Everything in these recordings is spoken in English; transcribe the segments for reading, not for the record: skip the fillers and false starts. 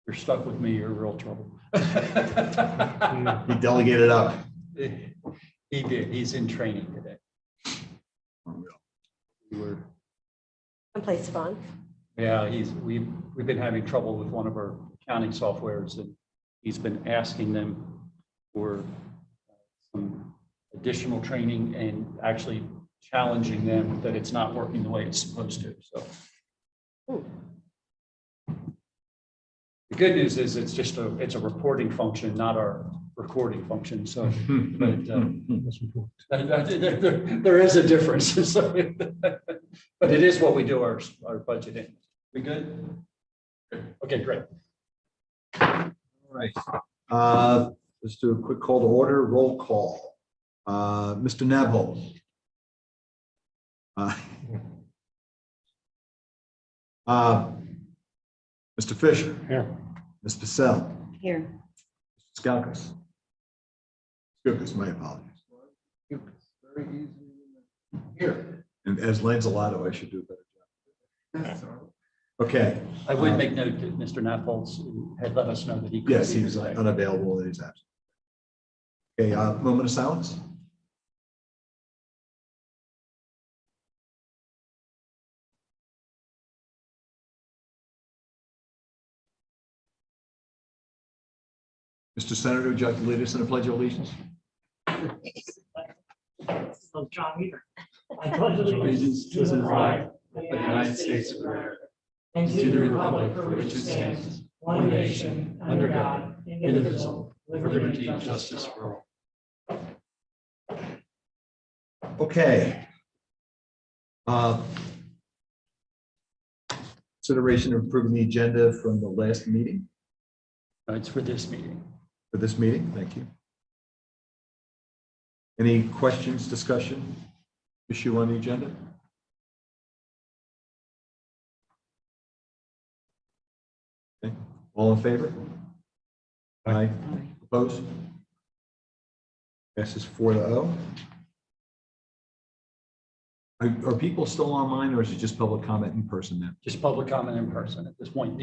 you're stuck with me, you're in real trouble. He delegated up. He did. He's in training today. We were, Someplace fun. yeah, we've been having trouble with one of our accounting softwares, and he's been asking them for some additional training and actually challenging them that it's not working the way it's supposed to. So the good news is it's a reporting function, not our recording function. So, but there is a difference. So, but it is what we do our budget in. We good? Okay, great. All right. Let's do a quick call to order. Roll call. Mr. Nabholz. Mr. Fisher. Here. Ms. Pacell. Here. Mr. Skalkas. Skalkas, my apologies. Very easy. Here. And as Lanzalato, I should do a better job. Okay. I would make note that Mr. Nabholz had let us know that he could. Yes, he was unavailable and he's absent. Okay, moment of silence. Mr. Senator, would you like to lead us in a pledge of allegiance? So John Weaver. I pledge allegiance to the flag of the United States of America and to the republic for which it stands, one nation, under God, indivisible, with liberty and justice for all. Okay. Consideration of approving the agenda from the last meeting. It's for this meeting. For this meeting, thank you. Any questions, discussion, issue on the agenda? Okay, all in favor? Aye. Opposed? Passes 4-0. Are people still online, or is it just public comment in person now? Just public comment in person at this point.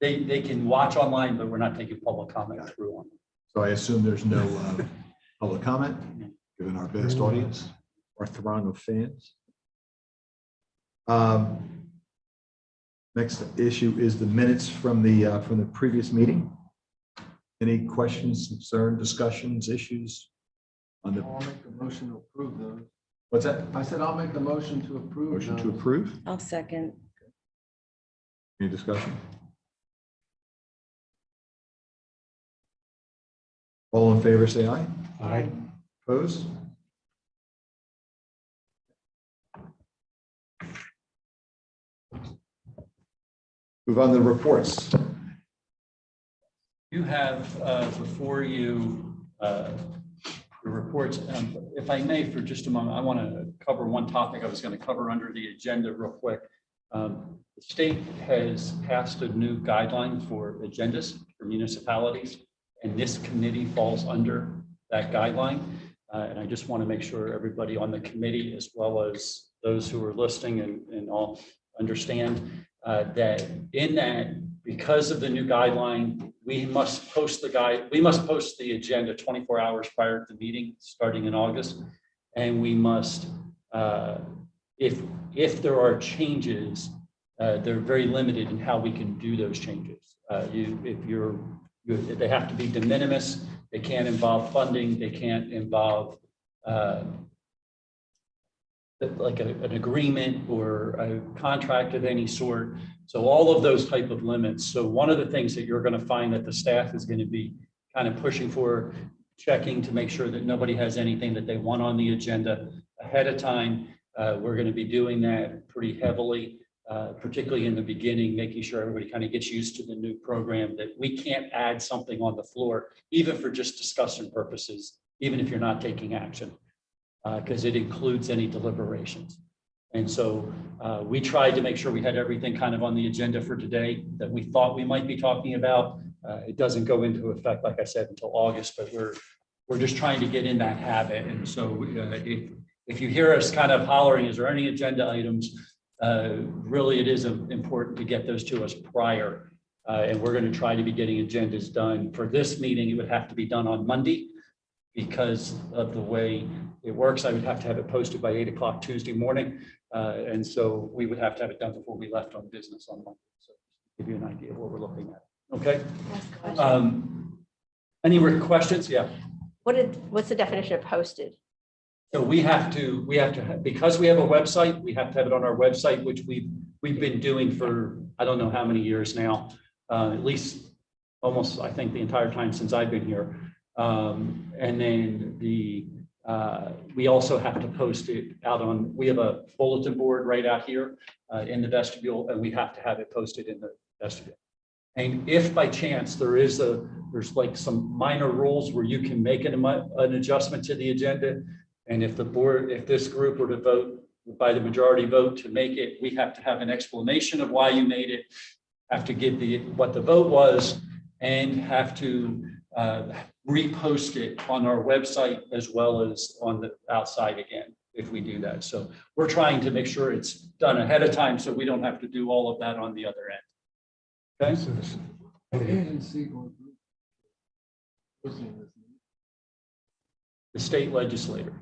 They can watch online, but we're not taking public comment through on. So I assume there's no public comment, given our vast audience, our throng of fans. Next issue is the minutes from the previous meeting. Any questions, concern, discussions, issues on the? I'll make the motion to approve those. What's that? I said I'll make the motion to approve. Motion to those. approve. I'll second. Any discussion? All in favor, say aye. Aye. Opposed? Move on to the reports. You have before you the reports. If I may, for just a moment, I want to cover one topic I was going to cover under the agenda real quick. The state has passed a new guideline for agendas for municipalities, and this committee falls under that guideline. And I just want to make sure everybody on the committee, as well as those who are listening and all, understand that in that, because of the new guideline, we must post the agenda 24 hours prior to the meeting starting in August. And we must, if there are changes, they're very limited in how we can do those changes. They have to be de minimis. They can't involve funding. They can't involve like an agreement or a contract of any sort. So all of those type of limits. So one of the things that you're going to find that the staff is going to be kind of pushing for, checking to make sure that nobody has anything that they want on the agenda ahead of time. We're going to be doing that pretty heavily, particularly in the beginning, making sure everybody kind of gets used to the new program, that we can't add something on the floor, even for just discussion purposes, even if you're not taking action, because it includes any deliberations. And so we tried to make sure we had everything kind of on the agenda for today that we thought we might be talking about. It doesn't go into effect, like I said, until August, but we're just trying to get in that habit. And so if you hear us kind of hollering, is there any agenda items? Really, it is important to get those to us prior And we're going to try to be getting agendas done. For this meeting, it would have to be done on Monday because of the way it works. I would have to have it posted by 8 o'clock Tuesday morning. And so we would have to have it done before we left on business on Monday. So give you an idea of what we're looking at. Okay. Ask a question. Any questions? Yeah. What's the definition of posted? So we have to because we have a website, we have to have it on our website, which we've been doing for, I don't know how many years now, at least almost, I think, the entire time since I've been here. And then we also have to post it out on, we have a bulletin board right out here in the vestibule, and we have to have it posted in the vestibule. And if by chance there's like some minor rules where you can make an adjustment to the agenda, and if this group were to vote by the majority vote to make it, we have to have an explanation of why you made it, have to give what the vote was, and have to repost it on our website as well as on the outside again, if we do that. So we're trying to make sure it's done ahead of time so we don't have to do all of that on the other end. Okay. Agency or group. The state legislature.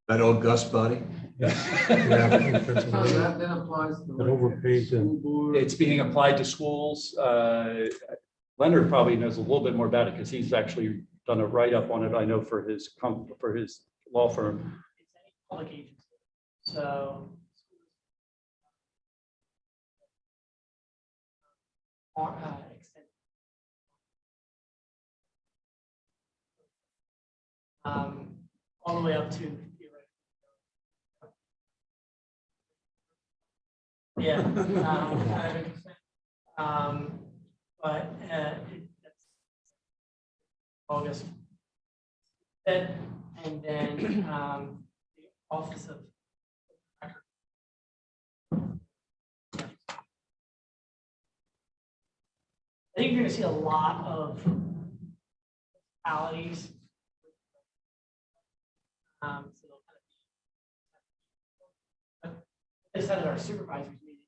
That august body? That then applies to. That overpaid them. School board. It's being applied to schools. Leonard probably knows a little bit more about it because he's actually done a write-up on it, I know, for his law firm. It's any public agency. So all the way up to yeah. But that's August 5th, and then the Office of I think you're going to see a lot of municipalities. So they'll kind of be, I said at our supervisors meeting,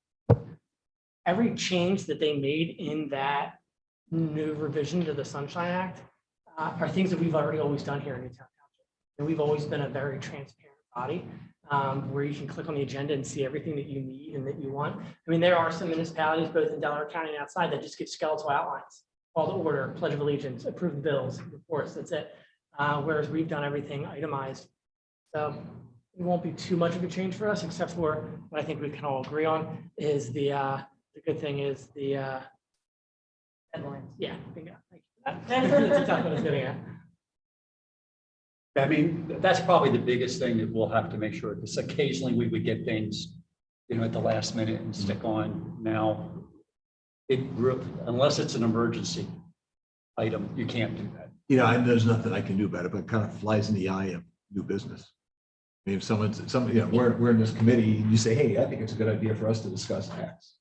every change that they made in that new revision to the Sunshine Act are things that we've already always done here in Newtown Township. And we've always been a very transparent body where you can click on the agenda and see everything that you need and that you want. I mean, there are some municipalities, both in Delaware County and outside, that just give skeletal outlines, call to order, pledge of allegiance, approved bills, reports, that's it. Whereas we've done everything itemized. So it won't be too much of a change for us, except for what I think we can all agree on is the good thing is the headlines. Yeah, bingo. Thank you. That's exactly what I was getting at. I mean, that's probably the biggest thing that we'll have to make sure, because occasionally we would get things, at the last minute and stick on. Now, unless it's an emergency item, you can't do that. And there's nothing I can do about it, but it kind of flies in the eye of new business. I mean, if we're in this committee, and you say, hey, I think it's a good idea for us to discuss X.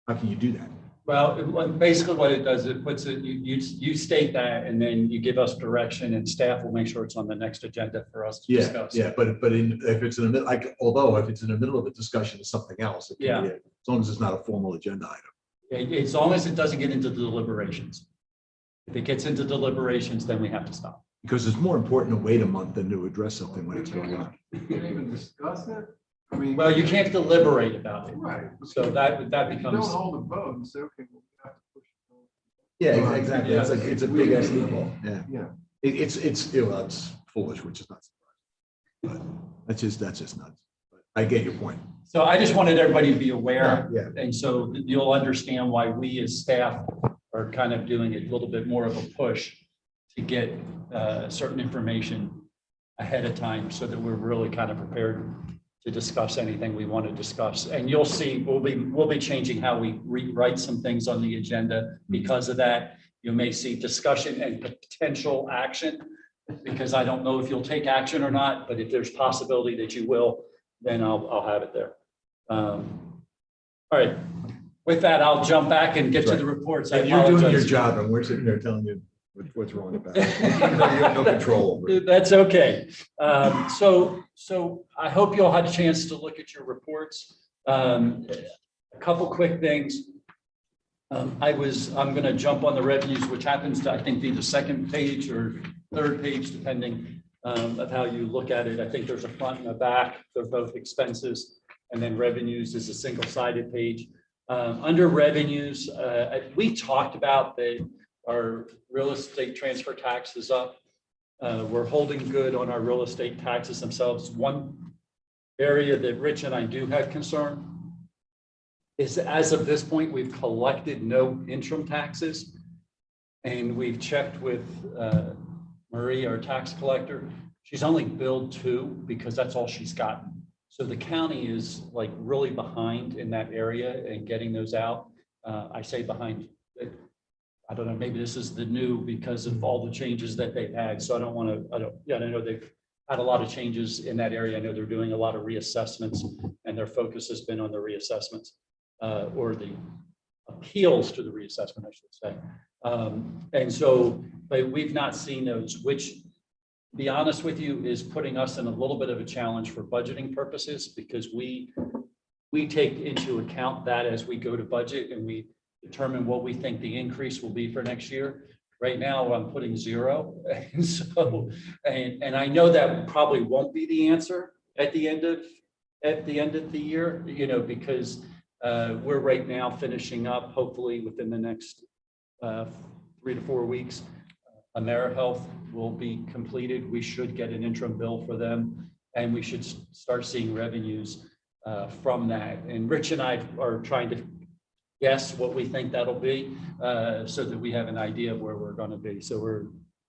How can you do that? Well, basically what it does, it puts it, you state that, and then you give us direction, and staff will make sure it's on the next agenda for us to discuss. Yeah, but if it's in the middle, if it's in the middle of a discussion of something else, it can be, as long as it's not a formal agenda item. As long as it doesn't get into deliberations. If it gets into deliberations, then we have to stop. Because it's more important to wait a month than to address something when it's going on. You can't even discuss it. I mean, Well, you can't deliberate about it. right. So that You becomes. don't hold a vote and say, okay, well, we have to push it forward. Yeah, exactly. Yeah. It's a big ass loophole. Yeah. Yeah. It's foolish, which is not surprising. But that's just nuts. But I get your point. So I just wanted everybody to be aware. Yeah. And so you'll understand why we as staff are kind of doing a little bit more of a push to get certain information ahead of time so that we're really kind of prepared to discuss anything we want to discuss. And you'll see, we'll be changing how we rewrite some things on the agenda because of that. You may see discussion and potential action, because I don't know if you'll take action or not, but if there's possibility that you will, then I'll have it there. All right. With that, I'll jump back and get to the reports. I And you're doing your apologize. job, and we're sitting there telling you what's wrong about it. Even though you have no control over it. That's okay. So I hope you all had a chance to look at your reports. A couple quick things. I'm going to jump on the revenues, which happens to, I think, be the second page or third page, depending of how you look at it. I think there's a front and a back. They're both expenses. And then revenues is a single-sided page. Under revenues, we talked about that our real estate transfer tax is up. We're holding good on our real estate taxes themselves. One area that Rich and I do have concern is, as of this point, we've collected no interim taxes. And we've checked with Marie, our tax collector. She's only billed 2 because that's all she's gotten. So the county is like really behind in that area and getting those out. I say behind, I don't know, maybe this is the new because of all the changes that they've had. So I don't want to, I know they've had a lot of changes in that area. I know they're doing a lot of reassessments and their focus has been on the reassessments or the appeals to the reassessment, I should say. And so, but we've not seen those, which, to be honest with you, is putting us in a little bit of a challenge for budgeting purposes, because we take into account that as we go to budget and we determine what we think the increase will be for next year. Right now, I'm putting 0. And so, and I know that probably won't be the answer at the end of the year, you know, because we're right now finishing up, hopefully within the next 3 to 4 weeks. AmeriHealth will be completed. We should get an interim bill for them, and we should start seeing revenues from that. And Rich and I are trying to guess what we think that'll be, so that we have an idea of where we're going to be. So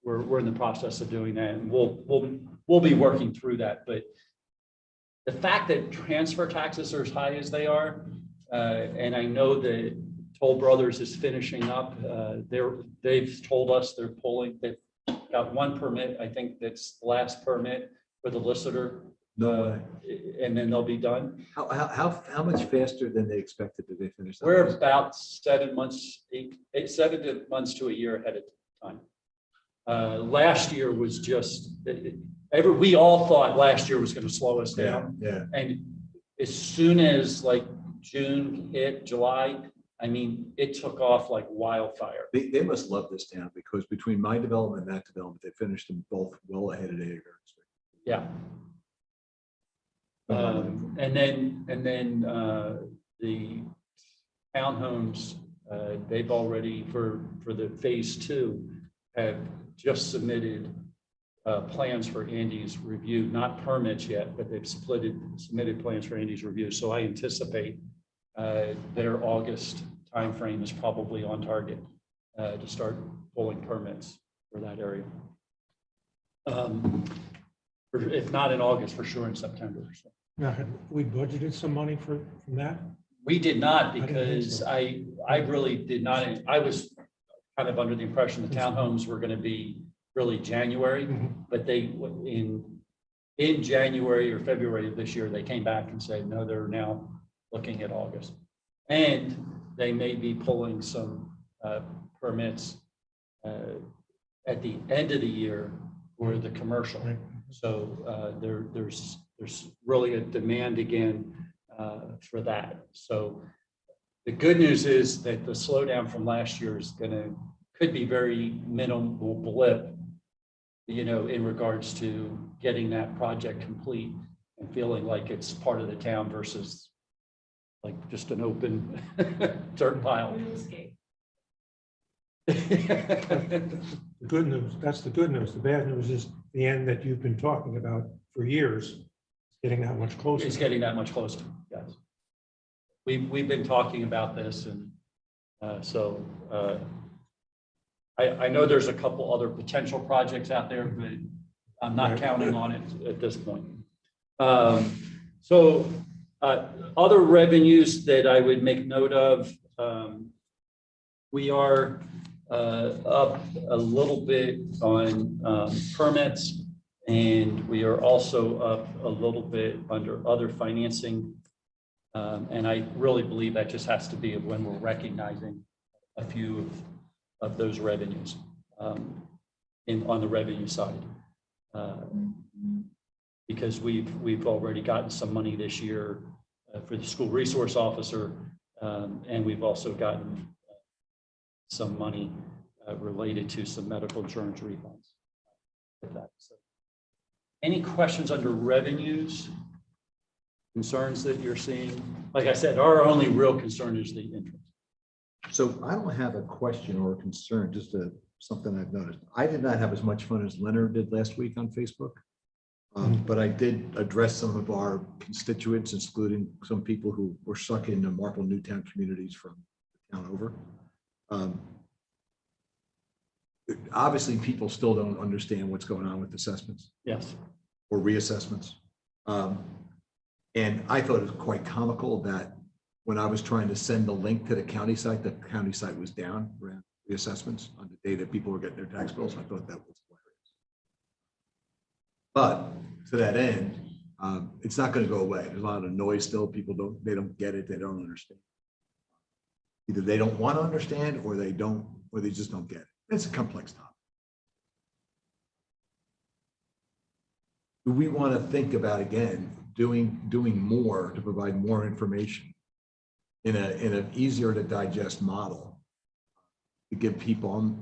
we're in the process of doing that, and we'll be working through that. But the fact that transfer taxes are as high as they are, and I know that Toll Brothers is finishing up. They've told us they've got 1 permit. I think that's the last permit for the listener. No and then they'll be done. How much faster than they expected did they finish that? We're about 7 months, 7 months to a year ahead of time. Last year was just, we all thought last year was going to slow us down. Yeah. And as soon as like June hit, July, I mean, it took off like wildfire. They must love this town, because between my development and that development, they finished them both well ahead of their expectations. Yeah. And then the townhomes, they've already, for the phase 2, have just submitted plans for Andy's review, not permits yet, but they've submitted plans for Andy's review. So I anticipate their August timeframe is probably on target to start pulling permits for that area. If not in August, for sure in September. So. Now, had we budgeted some money from that? We did not, because I really did not. I was kind of under the impression the townhomes were going to be really January, but they in January or February of this year, they came back and said, no, they're now looking at August. And they may be pulling some permits at the end of the year for the commercial. Right. So there's really a demand again for that. So the good news is that the slowdown from last year is could be very minimal blip, you know, in regards to getting that project complete and feeling like it's part of the town versus like just an open dirt pile. The good news, that's the good news. The bad news is the end that you've been talking about for years, getting that much closer. It's getting that much closer, yes. We've been talking about this, and I know there's a couple other potential projects out there, but I'm not counting on it at this point. Other revenues that I would make note of, we are up a little bit on permits, and we are also up a little bit under other financing. And I really believe that just has to be when we're recognizing a few of those revenues on the revenue side. Because we've already gotten some money this year for the school resource officer, and we've also gotten some money related to some medical insurance refunds. With that. So, any questions under revenues? Concerns that you're seeing? Like I said, our only real concern is the interest. So I don't have a question or a concern, just something I've noticed. I did not have as much fun as Leonard did last week on Facebook. But I did address some of our constituents, including some people who were stuck in the Marple Newtown communities from the town over. Obviously, people still don't understand what's going on with assessments. Yes. Or reassessments. And I thought it was quite comical that when I was trying to send the link to the county site was down around reassessments on the day that people were getting their tax bills. I thought that was hilarious. But to that end, it's not going to go away. There's a lot of noise still. People don't get it. They don't understand. Either they don't want to understand or they just don't get it. It's a complex topic. Do we want to think about, again, doing more to provide more information in an easier to digest model to give people,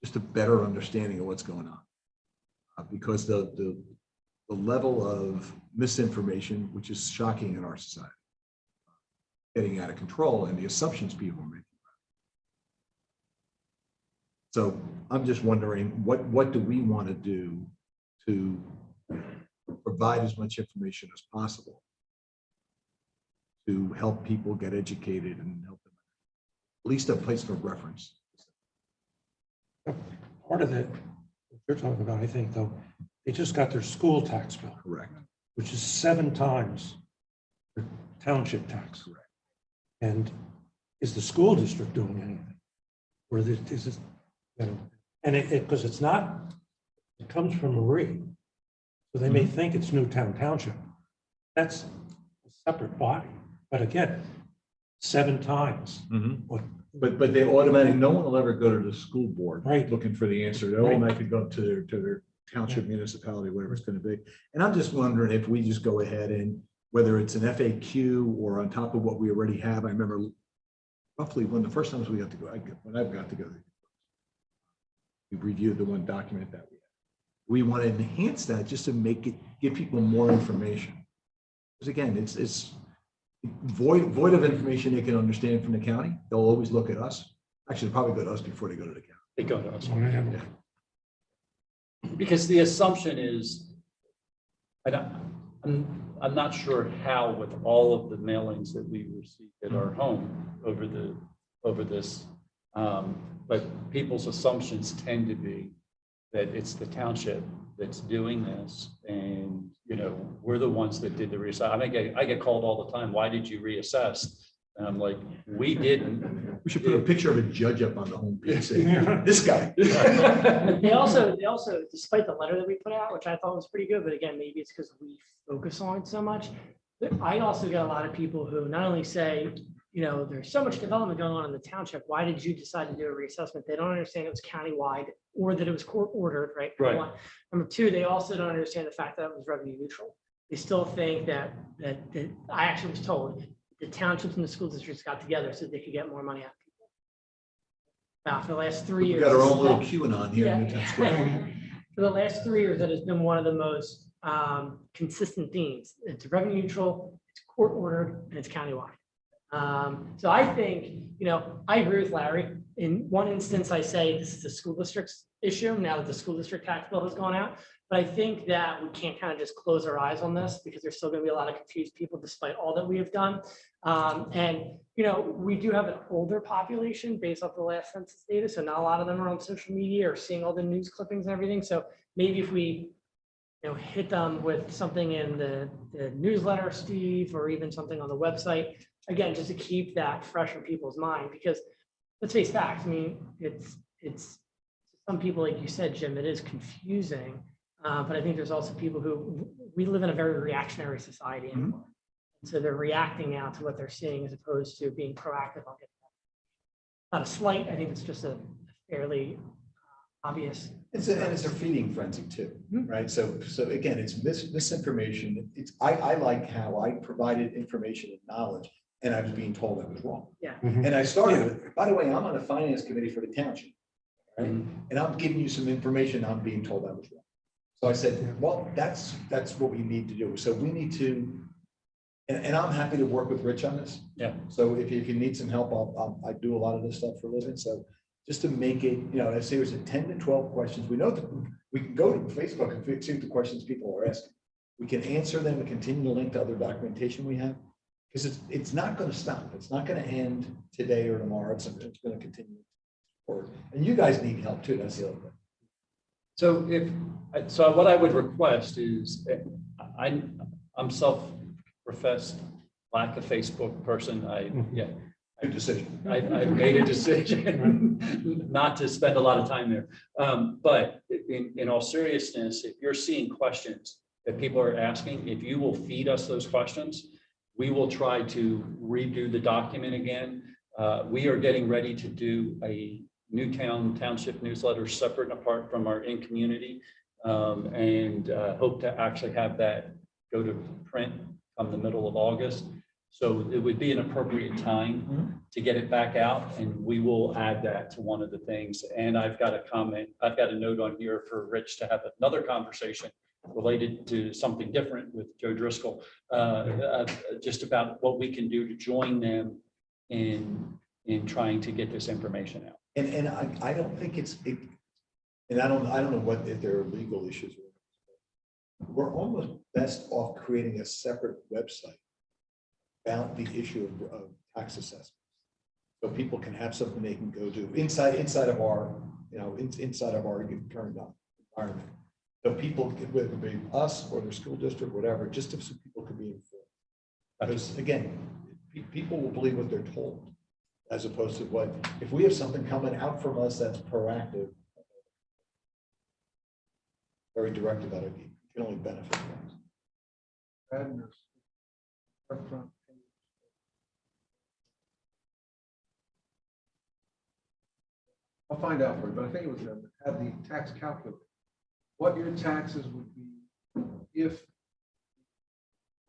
just a better understanding of what's going on? Because the level of misinformation, which is shocking in our society, getting out of control, and the assumptions people are making. So I'm just wondering, what do we want to do to provide as much information as possible to help people get educated and help them at least a place for reference? Part of it, what you're talking about, I think, though, they just got their school tax bill, Correct. which is 7 times the township tax. Correct. And is the school district doing anything? Or is it, and because it's not, it comes from Marie. So they may think it's Newtown Township. That's a separate body. But again, 7 times. What, But they automatically, no one will ever go to the school board Right. looking for the answer. They'll automatically go to their township, municipality, whatever it's going to be. And I'm just wondering if we just go ahead and whether it's an FAQ or on top of what we already have. I remember roughly when the first times we got to go, when I've got to go, we reviewed the one document that we had. We want to enhance that just to give people more information. Because again, it's void of information they can understand from the county. They'll always look at us. Actually, they'll probably go to us before they go to the county. They go to us. yeah. Because the assumption is, I'm not sure how with all of the mailings that we received at our home over this, but people's assumptions tend to be that it's the township that's doing this, and we're the ones that did the reassess. I get called all the time. Why did you reassess? And I'm like, we didn't. We should put a picture of a judge up on the home page saying, this guy. They also, despite the letter that we put out, which I thought was pretty good, but again, maybe it's because we focus on it so much. I also get a lot of people who not only say, there's so much development going on in the township. Why did you decide to do a reassessment? They don't understand it was countywide or that it was court ordered, right? Right. One. Number two, they also don't understand the fact that it was revenue neutral. They still think that I actually was told the townships and the school districts got together so they could get more money out of people. Now, for the last 3 years. We got our own little QAnon here in Newtown Square. For the last 3 years, that has been one of the most consistent themes. It's revenue neutral, it's court ordered, and it's countywide. So I think, I agree with Larry. In one instance, I say this is the school district's issue now that the school district tax bill has gone out. But I think that we can't kind of just close our eyes on this because there's still going to be a lot of confused people despite all that we have done. And we do have an older population based off the last census data. So not a lot of them are on social media or seeing all the news clippings and everything. So maybe if we hit them with something in the newsletter, Steve, or even something on the website, again, just to keep that fresh in people's mind, because let's face facts. I mean, it's some people, like you said, Jim, it is confusing. But I think there's also people we live in a very reactionary society anymore. And so they're reacting now to what they're seeing as opposed to being proactive on getting that. Not a slight, I think it's just a fairly obvious. It's a feeding frenzy too, right? So again, it's misinformation. I like how I provided information and knowledge and I was being told I was wrong. Yeah. And I started with, by the way, I'm on the finance committee for the township. Right? And I'm giving you some information, I'm being told I was wrong. So I said, well, that's what we need to do. So we need to, and I'm happy to work with Rich on this. Yeah. So if you need some help, I do a lot of this stuff for a living. So just to make it, I say there's 10 to 12 questions. We know that we can go to Facebook and see the questions people are asking. We can answer them and continue to link to other documentation we have. Because it's not going to stop. It's not going to end today or tomorrow. It's going to continue forward. And you guys need help too. That's the other thing. So what I would request is, I'm self-professed lack of Facebook person. Good decision. I've made a decision not to spend a lot of time there. But in all seriousness, if you're seeing questions that people are asking, if you will feed us those questions, we will try to redo the document again. We are getting ready to do a Township newsletter separate and apart from our in-community, and hope to actually have that go to print come the middle of August. So it would be an appropriate time to get it back out, and we will add that to one of the things. And I've got a note on here for Rich to have another conversation related to something different with Joe Driscoll, just about what we can do to join them in trying to get this information out. And I don't think and I don't know what if there are legal issues. We're almost best off creating a separate website about the issue of tax assessments, so people can have something they can go to inside of our inside of our current environment. So people, whether it be us or their school district, whatever, just so people can be informed. Because again, people will believe what they're told, as opposed to what, if we have something coming out from us that's proactive, very direct about it, it can only benefit us. Radnor's upfront page. I'll find out for you, but I think it was had the tax calculator. What your taxes would be if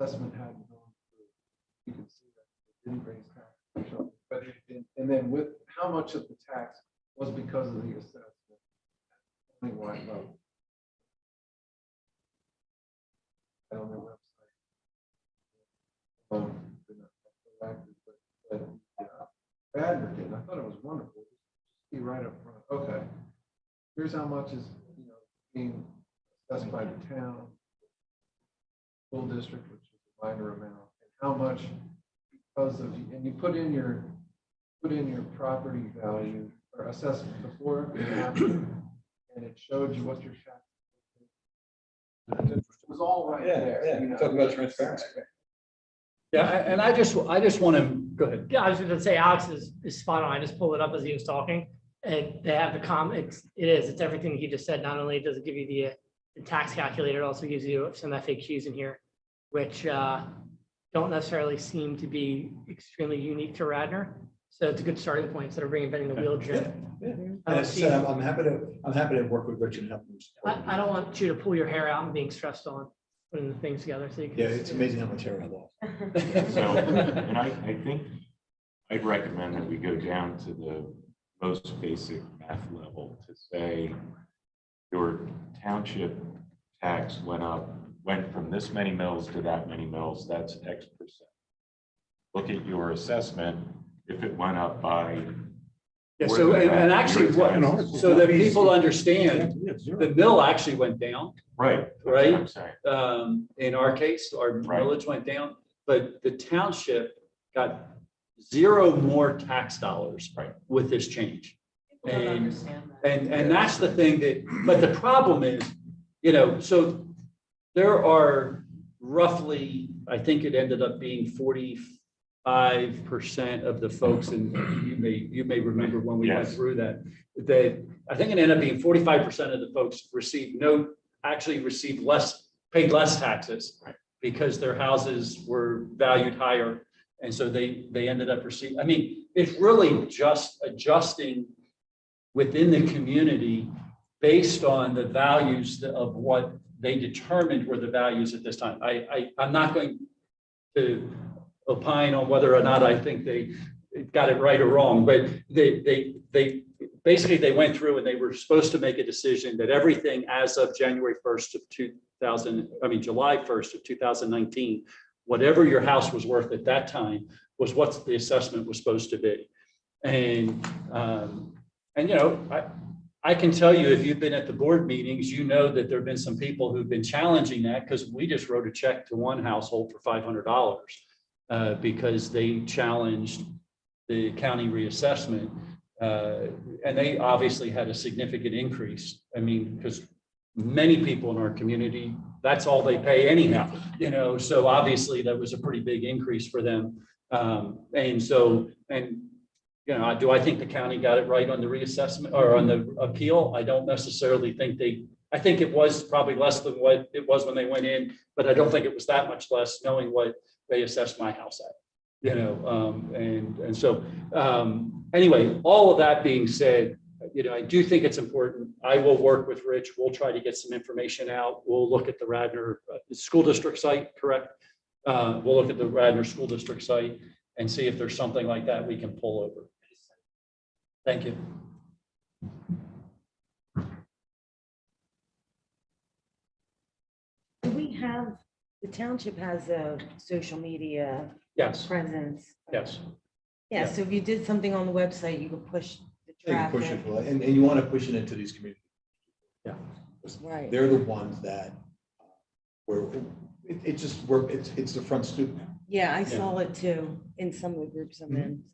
assessment hadn't gone through. You can see that it didn't raise tax, but and then with how much of the tax was because of the assessment. Why vote? I don't know website. But Radnor did. I thought it was wonderful. Just be right up front. Okay. Here's how much is being assessed by the town, school district, which is a minor amount, and how much because of, and you put in your property value or assessment before and after, and it showed you what your tax. It was all right there. Talk about transparency. Yeah, and I just want to go ahead. Yeah, I was going to say Alex is spot on. I just pulled it up as he was talking, and they have the comments. It's everything he just said. Not only does it give you the tax calculator, it also gives you some FAQs in here, which don't necessarily seem to be extremely unique to Radnor. So it's a good starting point instead of reinventing the wheel, Jim. And as I said, I'm happy to work with Rich and help him. I don't want you to pull your hair out and being stressed on putting the things together. So you can. Yeah, it's amazing how much hair I lost. So, and I think I'd recommend that we go down to the most basic math level to say your township tax went from this many mils to that many mils, that's X percent. Look at your assessment, if it went up by. Yeah, so and actually so that people understand, the mill actually went down. Right. Right. I'm saying. In our case, our Right. millage went down, but the township got zero more tax dollars Right. with this change. People don't And, understand that. and that's the thing but the problem is, so there are roughly, I think it ended up being 45% of the folks, and you may remember when we went Yes. through that I think it ended up being 45% of the folks paid less taxes Right. because their houses were valued higher. And so they ended up receiving, it's really just adjusting within the community based on the values of what they determined were the values at this time. I'm not going to opine on whether or not I think they got it right or wrong, but they basically they went through and they were supposed to make a decision that everything as of January 1st of July 1st of 2019, whatever your house was worth at that time was what the assessment was supposed to be. And you know, I can tell you, if you've been at the board meetings, you know that there have been some people who've been challenging that, because we just wrote a check to one household for $500 because they challenged the county reassessment. And they obviously had a significant increase. I mean, because many people in our community, that's all they pay anyhow, you know, so obviously that was a pretty big increase for them. You know, do I think the county got it right on the reassessment or on the appeal? I don't necessarily think I think it was probably less than what it was when they went in, but I don't think it was that much less, knowing what they assessed my house at, you know, anyway, all of that being said, you know, I do think it's important. I will work with Rich. We'll try to get some information out. We'll look at the Radnor School District site, correct? We'll look at the Radnor School District site and see if there's something like that we can pull over. Thank you. Do we have, the township has a social media Yes, presence? yes. Yeah, Yeah. so if you did something on the website, you could push the Yeah, you push traffic. it, and you want to push it into these communities. Yeah. Right. They're the ones that where it's the front stoop now. Yeah, I saw it too in some of the groups I'm in.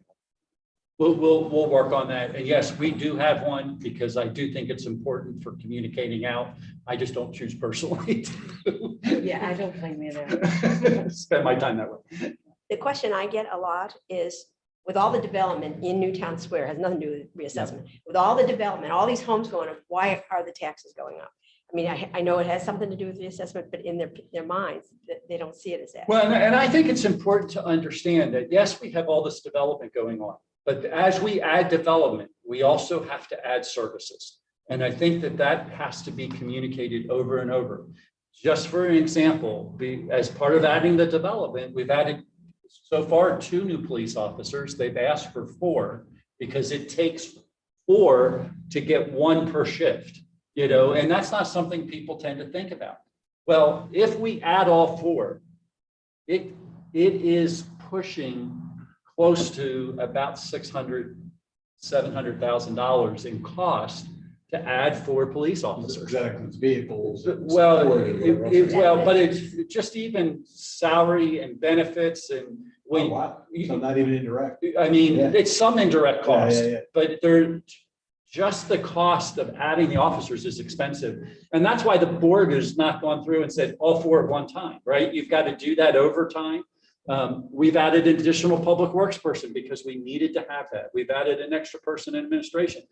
We'll work on that. And yes, we do have one, because I do think it's important for communicating out. I just don't choose personally to Yeah, I don't blame you there. spend my time that way. The question I get a lot is, with all the development in Newtown Square, has nothing to do with reassessment. With all the development, all these homes going up, why are the taxes going up? I mean, I know it has something to do with the assessment, but in their minds, they don't see it as that. Well, and I think it's important to understand that, yes, we have all this development going on, but as we add development, we also have to add services. And I think that has to be communicated over and over. Just for an example, as part of adding the development, we've added so far 2 new police officers. They've asked for 4 because it takes 4 to get 1 per shift, you know, and that's not something people tend to think about. Well, if we add all 4, it is pushing close to about $700,000 in cost to add 4 police officers. That includes vehicles. Well, but it's just even salary and benefits and Oh, wow. So not even indirect. I mean, Yeah. it's some indirect cost, Yeah. but just the cost of adding the officers is expensive. And that's why the board has not gone through and said all 4 at one time, right? You've got to do that over time. We've added an additional public works person because we needed to have that. We've added an extra person in administration.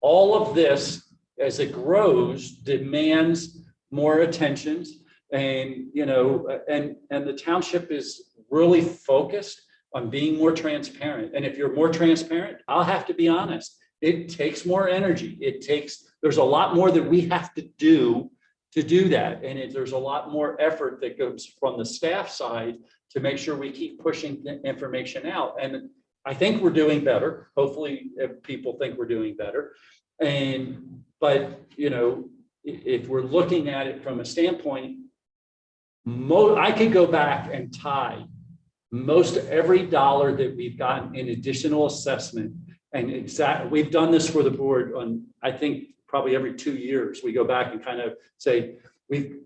All of this, as it grows, demands more attention. And, you know, and the township is really focused on being more transparent. And if you're more transparent, I'll have to be honest, it takes more energy. There's a lot more that we have to do that. And there's a lot more effort that goes from the staff side to make sure we keep pushing the information out. And I think we're doing better. Hopefully people think we're doing better. But, you know, if we're looking at it from a standpoint, I could go back and tie most every dollar that we've gotten in additional assessment. And we've done this for the board on, I think, probably every 2 years. We go back and kind of say, we've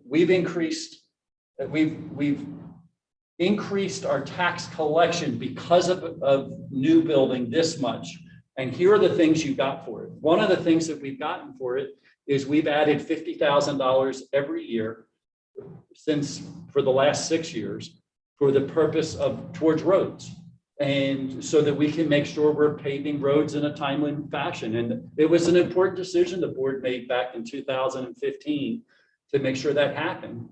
increased our tax collection because of new building this much. And here are the things you got for it. One of the things that we've gotten for it is we've added $50,000 every year for the last 6 years for the purpose of towards roads. And so that we can make sure we're paving roads in a timely fashion. And it was an important decision the board made back in 2015 to make sure that happened.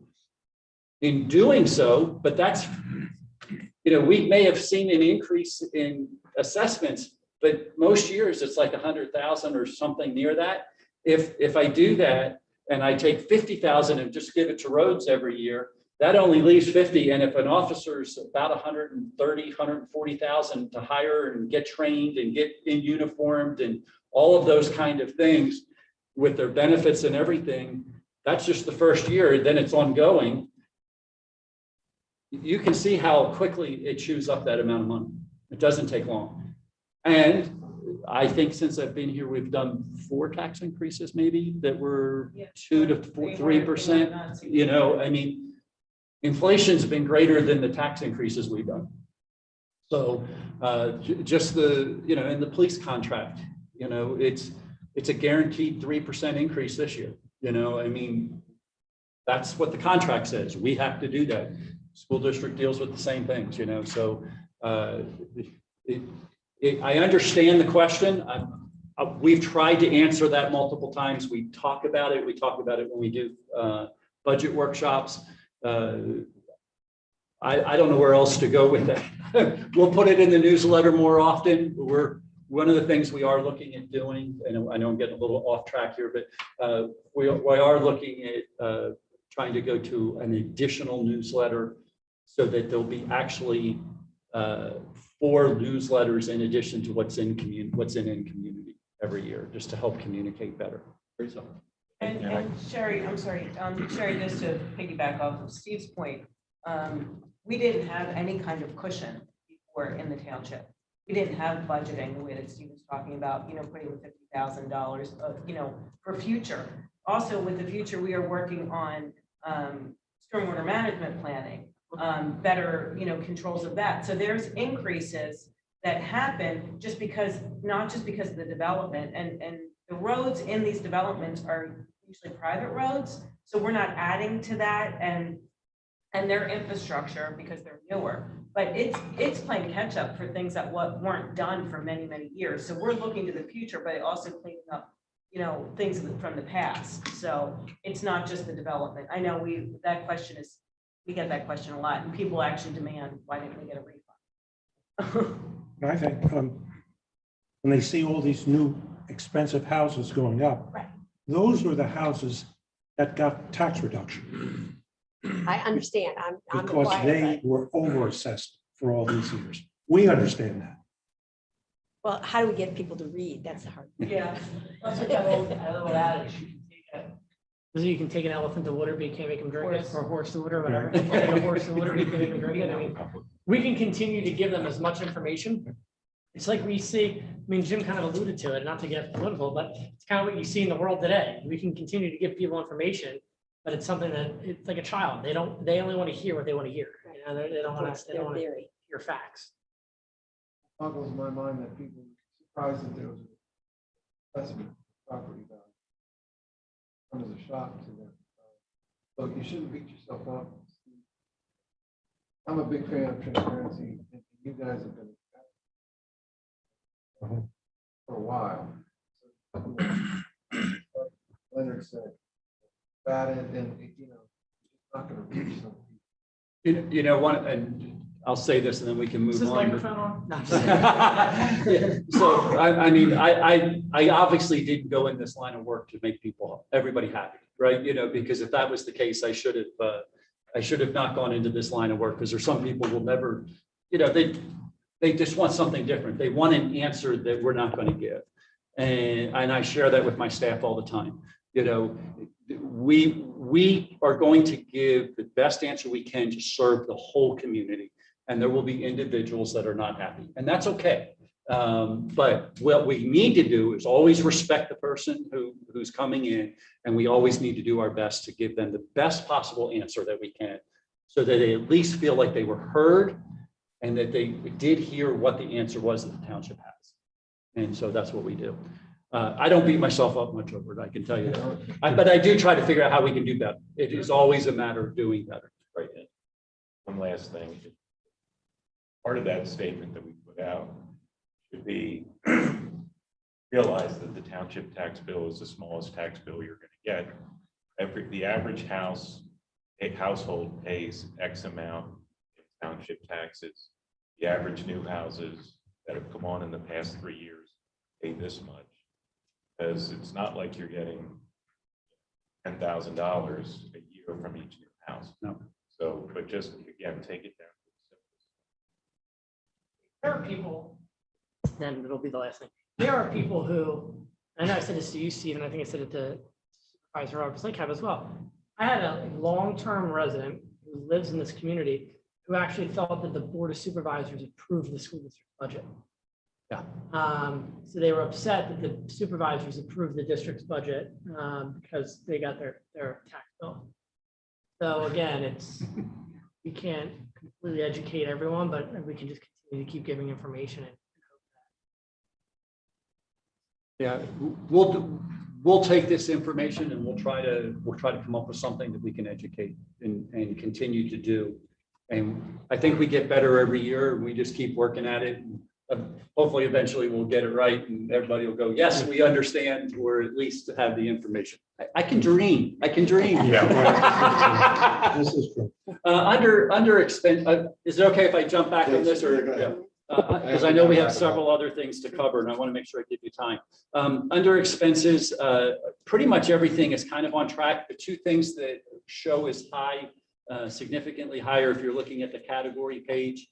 In doing so, but that's, you know, we may have seen an increase in assessments, but most years it's like 100,000 or something near that. If I do that and I take 50,000 and just give it to roads every year, that only leaves 50. And if an officer's about 130, 140,000 to hire and get trained and get in uniformed and all of those kind of things with their benefits and everything, that's just the first year. Then it's ongoing. You can see how quickly it chews up that amount of money. It doesn't take long. And I think since I've been here, we've done 4 tax increases, maybe that were 2 to 3%. You know, I mean, inflation's been greater than the tax increases we've done. So just the, you know, in the police contract, you know, it's a guaranteed 3% increase this year. You know, I mean, that's what the contract says. We have to do that. School district deals with the same things, you know, so I understand the question. We've tried to answer that multiple times. We talk about it. We talk about it when we do budget workshops. I don't know where else to go with that. We'll put it in the newsletter more often. One of the things we are looking at doing, and I know I'm getting a little off track here, but we are looking at trying to go to an additional newsletter so that there'll be actually 4 newsletters in addition to what's in community every year, just to help communicate better. So, And Sherry, I'm sorry, Sherry, just to piggyback off of Steve's point, we didn't have any kind of cushion before in the township. We didn't have budgeting the way that Steve was talking about, you know, putting $50,000, you know, for future. Also with the future, we are working on stormwater management planning, better, you know, controls of that. So there's increases that happen just because, not just because of the development, and the roads in these developments are usually private roads. So we're not adding to that and their infrastructure because they're newer, but it's playing catch up for things that weren't done for many, many years. So we're looking to the future, but also cleaning up, you know, things from the past. So it's not just the development. I know we get that question a lot, and people actually demand, why didn't we get a refund? I think when they see all these new expensive houses going up, Right. those were the houses that got tax reduction I understand. I'm the because choir, they but- were overassessed for all these years. We understand that. Well, how do we get people to read? That's the hard. Yeah. That's like that old adage. You can take an elephant to water, but you can't make him drink it, or a horse to water, whatever. You can take a horse to water, but you can't make him drink it. I mean, we can continue to give them as much information. It's like we see, I mean, Jim kind of alluded to it, not to get political, but it's kind of what you see in the world today. We can continue to give people information, but it's something that it's like a child. They only want to hear what they want to hear. You know, they don't want to Theory. hear facts. Boggles my mind that people were surprised that there was a assessment property value. Comes as a shock to them. So you shouldn't beat yourself up. I'm a big fan of transparency, and you guys have been for a while. So, Leonard said, batted, and you know, it's not going to reach some people. you know, and I'll say this and then we can move Is this on. microphone on? No, I'm just Yeah. So I mean, I obviously didn't go in this line of work to make everybody happy, right? You know, because if that was the case, I should have not gone into this line of work, because there's some people will never, you know, they just want something different. They want an answer that we're not going to give, and I share that with my staff all the time. You know, we are going to give the best answer we can to serve the whole community. And there will be individuals that are not happy, and that's okay. But what we need to do is always respect the person who's coming in, and we always need to do our best to give them the best possible answer that we can, so that they at least feel like they were heard and that they did hear what the answer was that the township has. And so that's what we do. I don't beat myself up much over it, I can tell you that. But I do try to figure out how we can do better. It is always a matter of doing better. Right. One last thing. Part of that statement that we put out should be realize that the township tax bill is the smallest tax bill you're going to get. The average household pays X amount in township taxes. The average new houses that have come on in the past 3 years pay this much, because it's not like you're getting $10,000 a year from each new house. No. So, but just, again, take it down. There are people, then it'll be the last thing. There are people who, I know I said this to you, Steve, and I think I said it to Supervisor Roberts Lake as well. I had a long-term resident who lives in this community who actually felt that the Board of Supervisors approved the school district budget. Yeah. So they were upset that the supervisors approved the district's budget because they got their tax bill. So again, we can't completely educate everyone, but we can just continue to keep giving information. Yeah, we'll take this information and we'll try to come up with something that we can educate and continue to do. And I think we get better every year and we just keep working at it. Hopefully, eventually we'll get it right and everybody will go, yes, we understand, or at least have the information. I can dream. I can dream. Yeah. This is true. Under expense, is it okay if I jump back on this or? Yeah. Because I know we have several other things to cover and I want to make sure I give you time. Under expenses, pretty much everything is kind of on track. The two things that show is high, significantly higher if you're looking at the category page.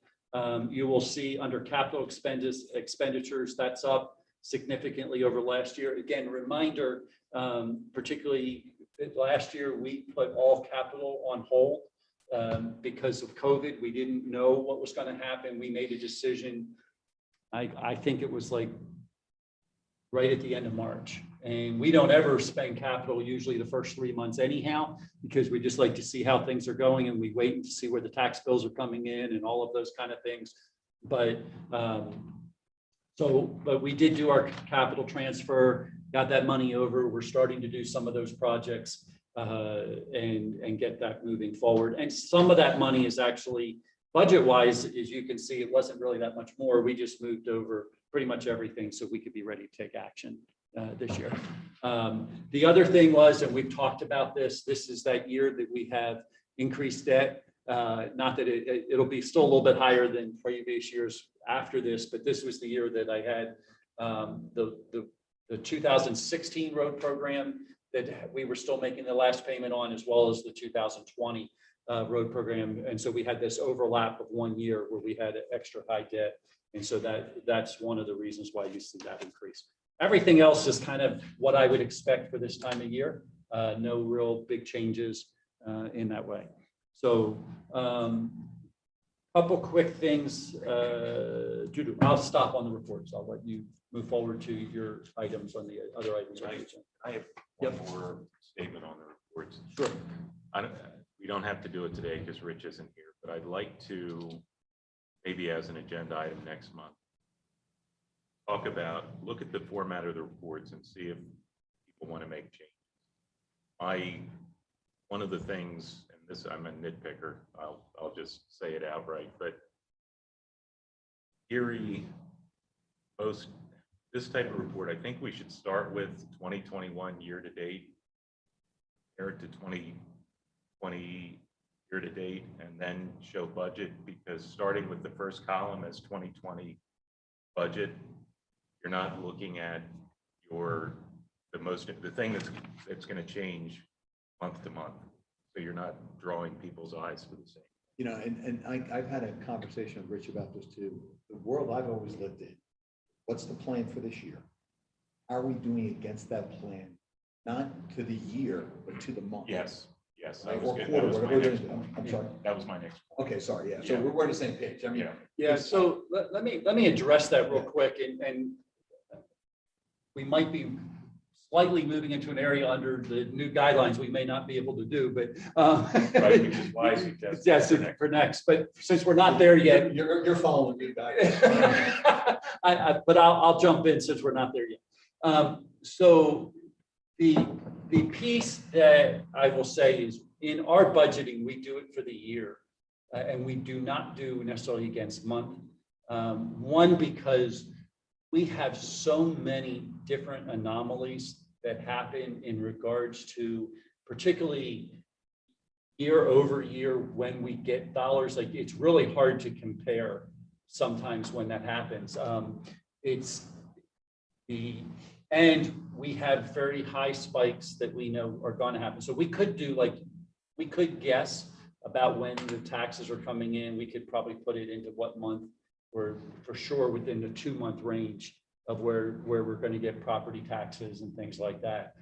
You will see under capital expenditures, that's up significantly over last year. Again, reminder, particularly last year, we put all capital on hold. Because of COVID, we didn't know what was going to happen. We made a decision. I think it was like right at the end of March. And we don't ever spend capital usually the first 3 months anyhow, because we just like to see how things are going and we wait to see where the tax bills are coming in and all of those kind of things. But but we did do our capital transfer, got that money over. We're starting to do some of those projects. And get that moving forward. And some of that money is actually budget-wise, as you can see, it wasn't really that much more. We just moved over pretty much everything so we could be ready to take action this year. The other thing was, and we've talked about this is that year that we have increased debt. Not that it'll be still a little bit higher than previous years after this, but this was the year that I had the 2016 road program that we were still making the last payment on, as well as the 2020 road program. And so we had this overlap of 1 year where we had extra high debt. And so that's one of the reasons why you see that increase. Everything else is kind of what I would expect for this time of year. No real big changes in that way. So couple quick things. Judy, I'll stop on the reports. I'll let you move forward to your items on the other items. I have one more statement on the reports. Sure. We don't have to do it today because Rich isn't here, but I'd like to, maybe as an agenda item next month, look at the format of the reports and see if people want to make changes. One of the things, and this, I'm a nitpicker, I'll just say it outright, but this type of report, I think we should start with 2021 year to date, compare it to 2020 year to date, and then show budget, because starting with the first column as 2020 budget, you're not looking at the thing that's going to change month to month. So you're not drawing people's eyes to the same. You know, and I've had a conversation with Rich about this too. The world I've always lived in, what's the plan for this year? Are we doing against that plan? Not to the year, but to the month. Yes. Right, That was or good. quarter, That was my whatever it next is. point. I'm sorry. That was my next point. Okay, sorry. Yeah. So Yeah. we're on the same page. I mean, Yeah, so let me address that real quick, and we might be slightly moving into an area under the new guidelines we may not be able to do, but Right, which is why I suggested yes, for next. But since we're not there yet, you're following me back. but I'll jump in since we're not there yet. So the piece that I will say is, in our budgeting, we do it for the year, and we do not do necessarily against month. One, because we have so many different anomalies that happen in regards to, particularly year over year, when we get dollars. Like, it's really hard to compare sometimes when that happens. And we have very high spikes that we know are going to happen. So we could guess about when the taxes are coming in. We could probably put it into what month. We're for sure within the 2-month range of where we're going to get property taxes and things like that.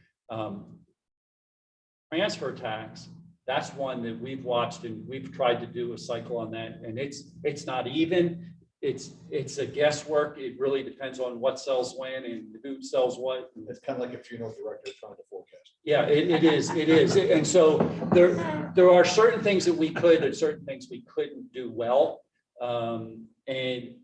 Transfer tax, that's one that we've watched and we've tried to do a cycle on that, and it's not even. It's a guesswork. It really depends on what sells when and who sells what. It's kind of like a funeral director trying to forecast. Yeah, it is. And so there are certain things that we could and certain things we couldn't do well. And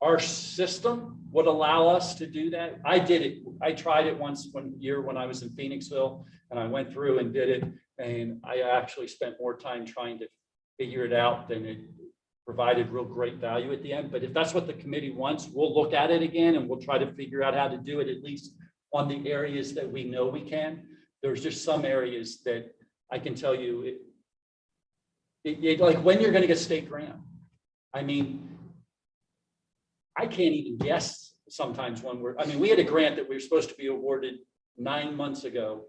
our system would allow us to do that. I did it. I tried it one year when I was in Phoenixville, and I went through and did it. And I actually spent more time trying to figure it out than it provided real great value at the end. But if that's what the committee wants, we'll look at it again and we'll try to figure out how to do it, at least on the areas that we know we can. There's just some areas that I can tell you, like when you're going to get state grant. I mean, I can't even guess sometimes when we had a grant that we were supposed to be awarded 9 months ago.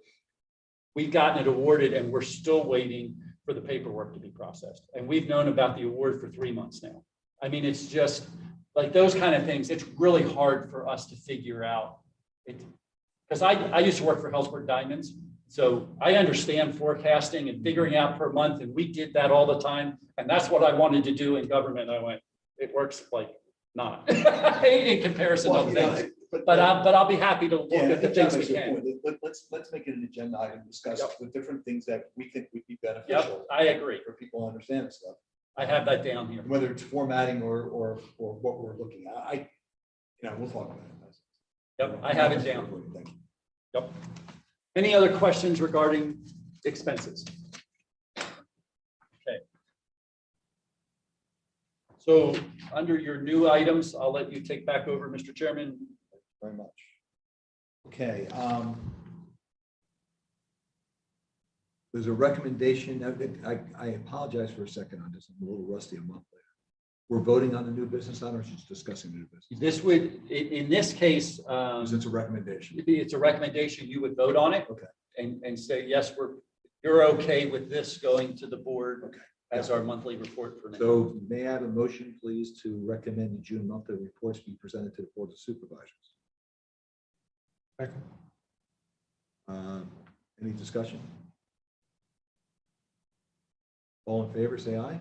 We've gotten it awarded and we're still waiting for the paperwork to be processed. And we've known about the award for 3 months now. I mean, it's just like those kind of things. It's really hard for us to figure out. Because I used to work for Hellsberg Diamonds. So I understand forecasting and figuring out per month. And we did that all the time. And that's what I wanted to do in government. I went, it works like not in comparison to things. But I'll be happy to look at the things we can. Let's make it an agenda item, discuss the different things that we think would be Yep, beneficial. I agree. For people to understand stuff, I have that down here. whether it's formatting or what we're looking at. We'll talk about it. Yep, I have it down. Thank you. Yep. Any other questions regarding expenses? Okay. So under your new items, I'll let you take back over, Mr. Chairman. Very much. Okay. There's a recommendation. I apologize for a second on this. I'm a little rusty a month later. We're voting on the new business item, or just discussing the new business? This would, in this case, Because it's a recommendation. it's a recommendation. You would vote on it. Okay. And say, yes, you're okay with this going to the board. Okay. As our monthly report for next. So may I have a motion, please, to recommend the June monthly reports be presented to the Board of Supervisors? Second. Any discussion? All in favor, say aye.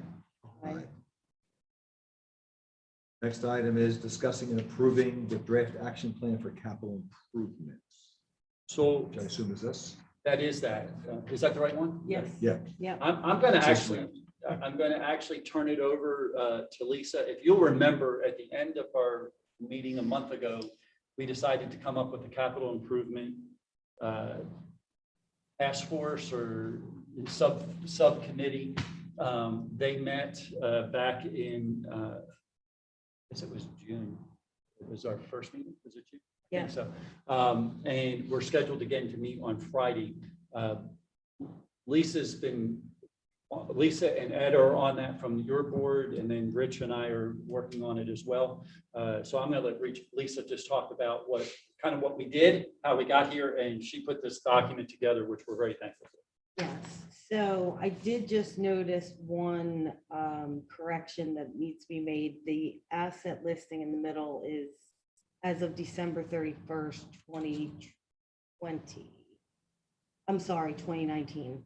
Aye. Next item is discussing and approving the draft action plan for capital improvements, So which I assume is this. that is that. Is that the right one? Yes. Yeah. Yeah. I'm going to actually turn it over to Lisa. If you'll remember, at the end of our meeting a month ago, we decided to come up with a capital improvement task force or subcommittee. They met back in, I guess it was June. It was our first meeting. Was it June? I think so. And we're scheduled again to meet on Friday. Lisa and Ed are on that from your board, and then Rich and I are working on it as well. So I'm going to let Lisa just talk about what we did, how we got here, and she put this document together, which we're very thankful for. Yes, so I did just notice one correction that needs to be made. The asset listing in the middle is as of December 31st, 2020. I'm sorry, 2019.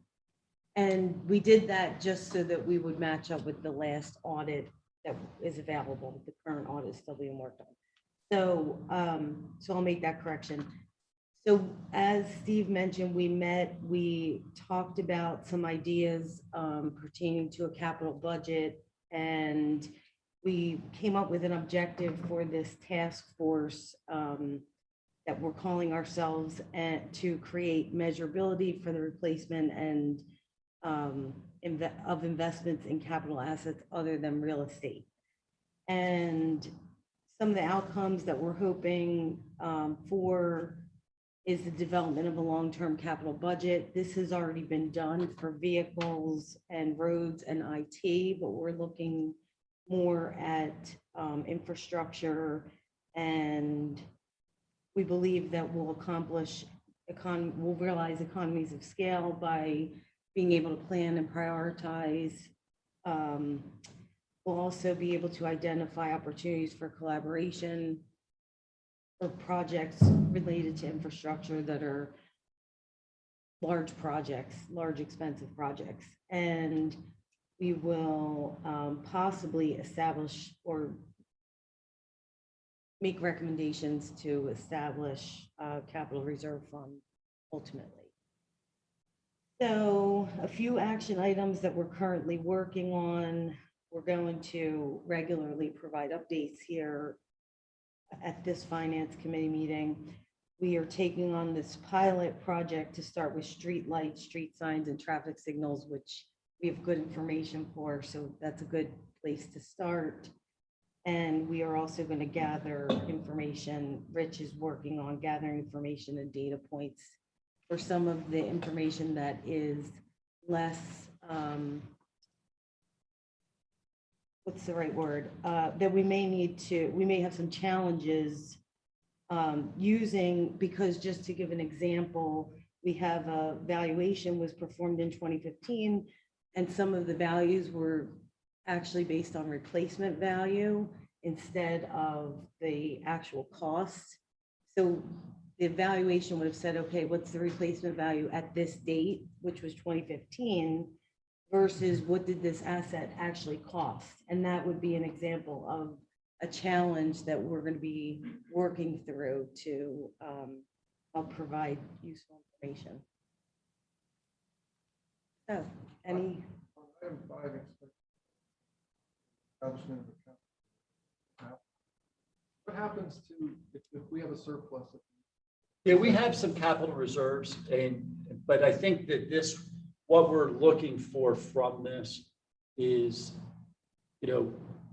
And we did that just so that we would match up with the last audit that is available. The current audit is still being worked on. So, so I'll make that correction. So as Steve mentioned, we talked about some ideas pertaining to a capital budget, and we came up with an objective for this task force that we're calling ourselves, and to create measurability for the replacement and of investments in capital assets other than real estate. And some of the outcomes that we're hoping for is the development of a long-term capital budget. This has already been done for vehicles and roads and IT, but we're looking more at infrastructure, and we believe that we'll realize economies of scale by being able to plan and prioritize. We'll also be able to identify opportunities for collaboration for projects related to infrastructure that are large projects, large expensive projects. And we will possibly establish or make recommendations to establish a capital reserve fund ultimately. So a few action items that we're currently working on. We're going to regularly provide updates here at this finance committee meeting. We are taking on this pilot project to start with street lights, street signs, and traffic signals, which we have good information for. So that's a good place to start. And we are also going to gather information. Rich is working on gathering information and data points for some of the information that is less, what's the right word? That we may have some challenges using, because just to give an example, we have a valuation was performed in 2015, and some of the values were actually based on replacement value instead of the actual cost. So the evaluation would have said, okay, what's the replacement value at this date, which was 2015, versus what did this asset actually cost? And that would be an example of a challenge that we're going to be working through to help provide useful information. So, any? Item 5, establishment of account. What happens to if we have a surplus? Yeah, we have some capital reserves, but I think that what we're looking for from this is,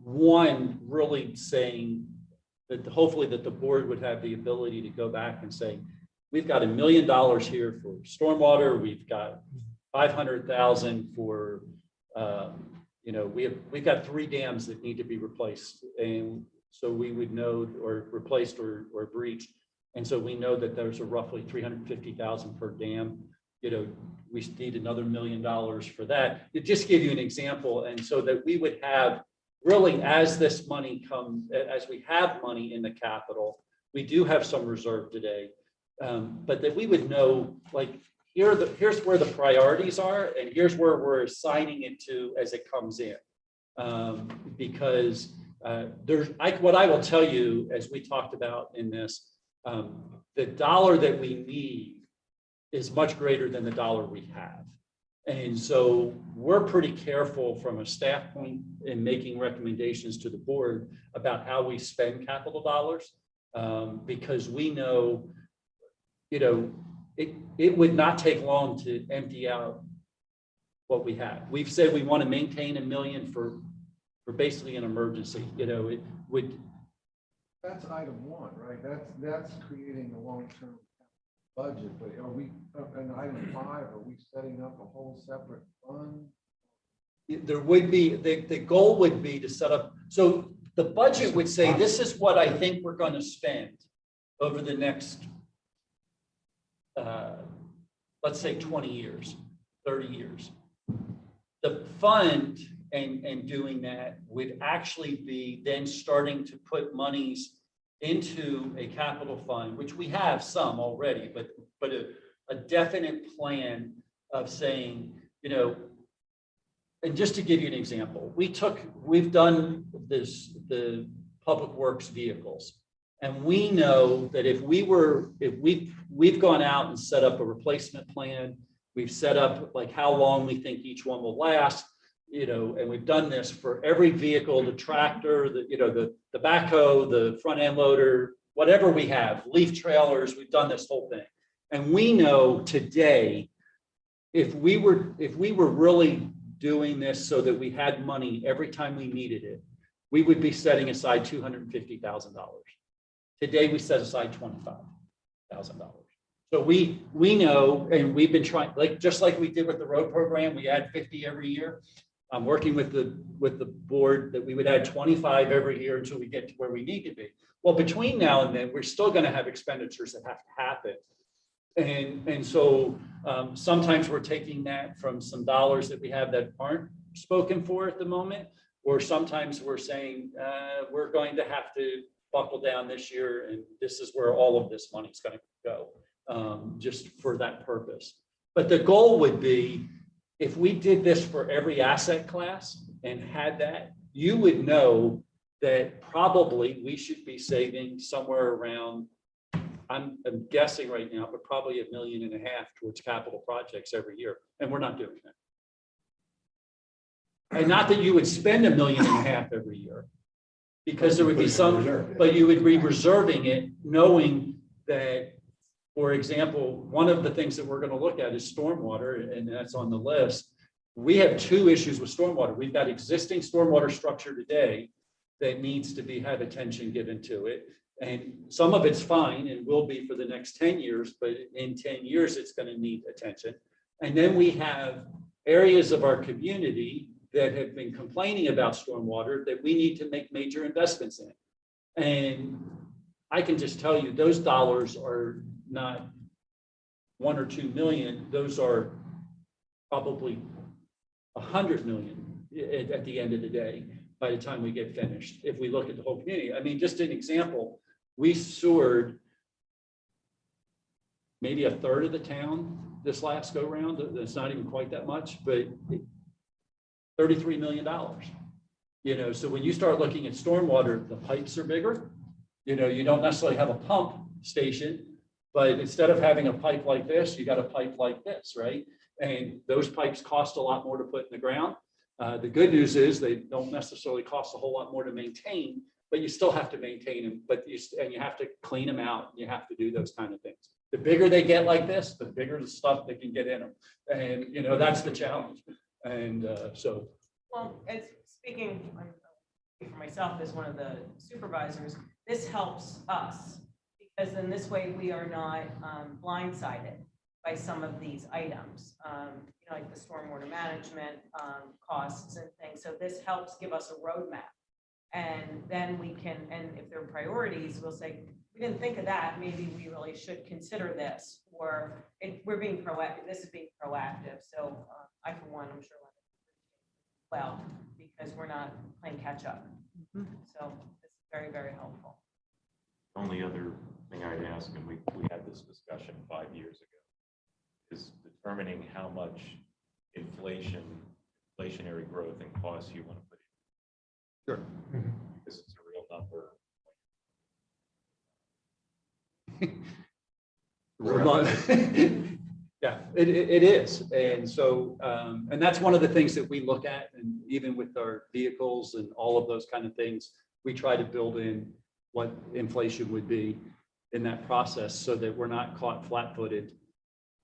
one, really saying that hopefully that the board would have the ability to go back and say, we've got $1 million here for stormwater, we've got 500,000 for, we've got 3 dams that need to be replaced, and so we would know, or replaced or breached. And so we know that there's a roughly 350,000 per dam. We need another $1 million for that. To just give you an example, and so that we would have really, as this money comes, as we have money in the capital, we do have some reserve today, but that we would know, like, here's where the priorities are, and here's where we're assigning it to as it comes in, because what I will tell you, as we talked about in this. The dollar that we need is much greater than the dollar we have. And so we're pretty careful from a staff point in making recommendations to the board about how we spend capital dollars, because we know, it would not take long to empty out what we have. We've said we want to maintain $1 million for basically an emergency. It would. That's item 1, right? That's creating a long-term budget. But are we, in item 5, are we setting up a whole separate fund? There would be, the goal would be to set up, so the budget would say, this is what I think we're going to spend over the next, let's say 20 years, 30 years. The fund and doing that would actually be then starting to put monies into a capital fund, which we have some already, but a definite plan of saying, and just to give you an example, we've done the public works vehicles, and we know that if we've gone out and set up a replacement plan, we've set up like how long we think each one will last, and we've done this for every vehicle, the tractor, the backhoe, the front end loader, whatever we have, leaf trailers, we've done this whole thing. And we know today, if we were really doing this so that we had money every time we needed it, we would be setting aside $250,000. Today, we set aside $25,000. So we know, and we've been trying, just like we did with the road program, we add 50 every year. I'm working with the board that we would add 25 every year until we get to where we need to be. Well, between now and then, we're still going to have expenditures that have to happen. And so sometimes we're taking that from some dollars that we have that aren't spoken for at the moment, or sometimes we're saying we're going to have to buckle down this year, and this is where all of this money is going to go, just for that purpose. But the goal would be, if we did this for every asset class and had that, you would know that probably we should be saving somewhere around, I'm guessing right now, but probably $1.5 million towards capital projects every year. And we're not doing that. And not that you would spend $1.5 million every year, because there would be some, but you would be reserving it, knowing that, for example, one of the things that we're going to look at is stormwater, and that's on the list. We have two issues with stormwater. We've got existing stormwater structure today that needs to have attention given to it. And some of it's fine and will be for the next 10 years, but in 10 years, it's going to need attention. And then we have areas of our community that have been complaining about stormwater that we need to make major investments in. And I can just tell you, those dollars are not 1 or 2 million. Those are probably 100 million at the end of the day, by the time we get finished, if we look at the whole community. I mean, just an example, we sewered maybe a third of the town this last go round. That's not even quite that much, but $33 million. You know, so when you start looking at stormwater, the pipes are bigger. You know, you don't necessarily have a pump station, but instead of having a pipe like this, you got a pipe like this, right? And those pipes cost a lot more to put in the ground. The good news is they don't necessarily cost a whole lot more to maintain, but you still have to maintain them, and you have to clean them out. And you have to do those kind of things. The bigger they get like this, the bigger the stuff that can get in them. And, you know, that's the challenge. And so. Well, it's speaking for myself as one of the supervisors, this helps us because in this way we are not blindsided by some of these items, you know, like the stormwater management costs and things. So this helps give us a roadmap. And then we can, and if there are priorities, we'll say, we didn't think of that. Maybe we really should consider this, or we're being proactive. This is being proactive. So I, for one, I'm sure, well, because we're not playing catch up. So it's very, very helpful. Only other thing I'd ask, and we had this discussion 5 years ago, is determining how much inflationary growth and costs you want to put in. Sure. Because it's a real number. Yeah, it is. And so, and that's one of the things that we look at, and even with our vehicles and all of those kind of things, we try to build in what inflation would be in that process so that we're not caught flat-footed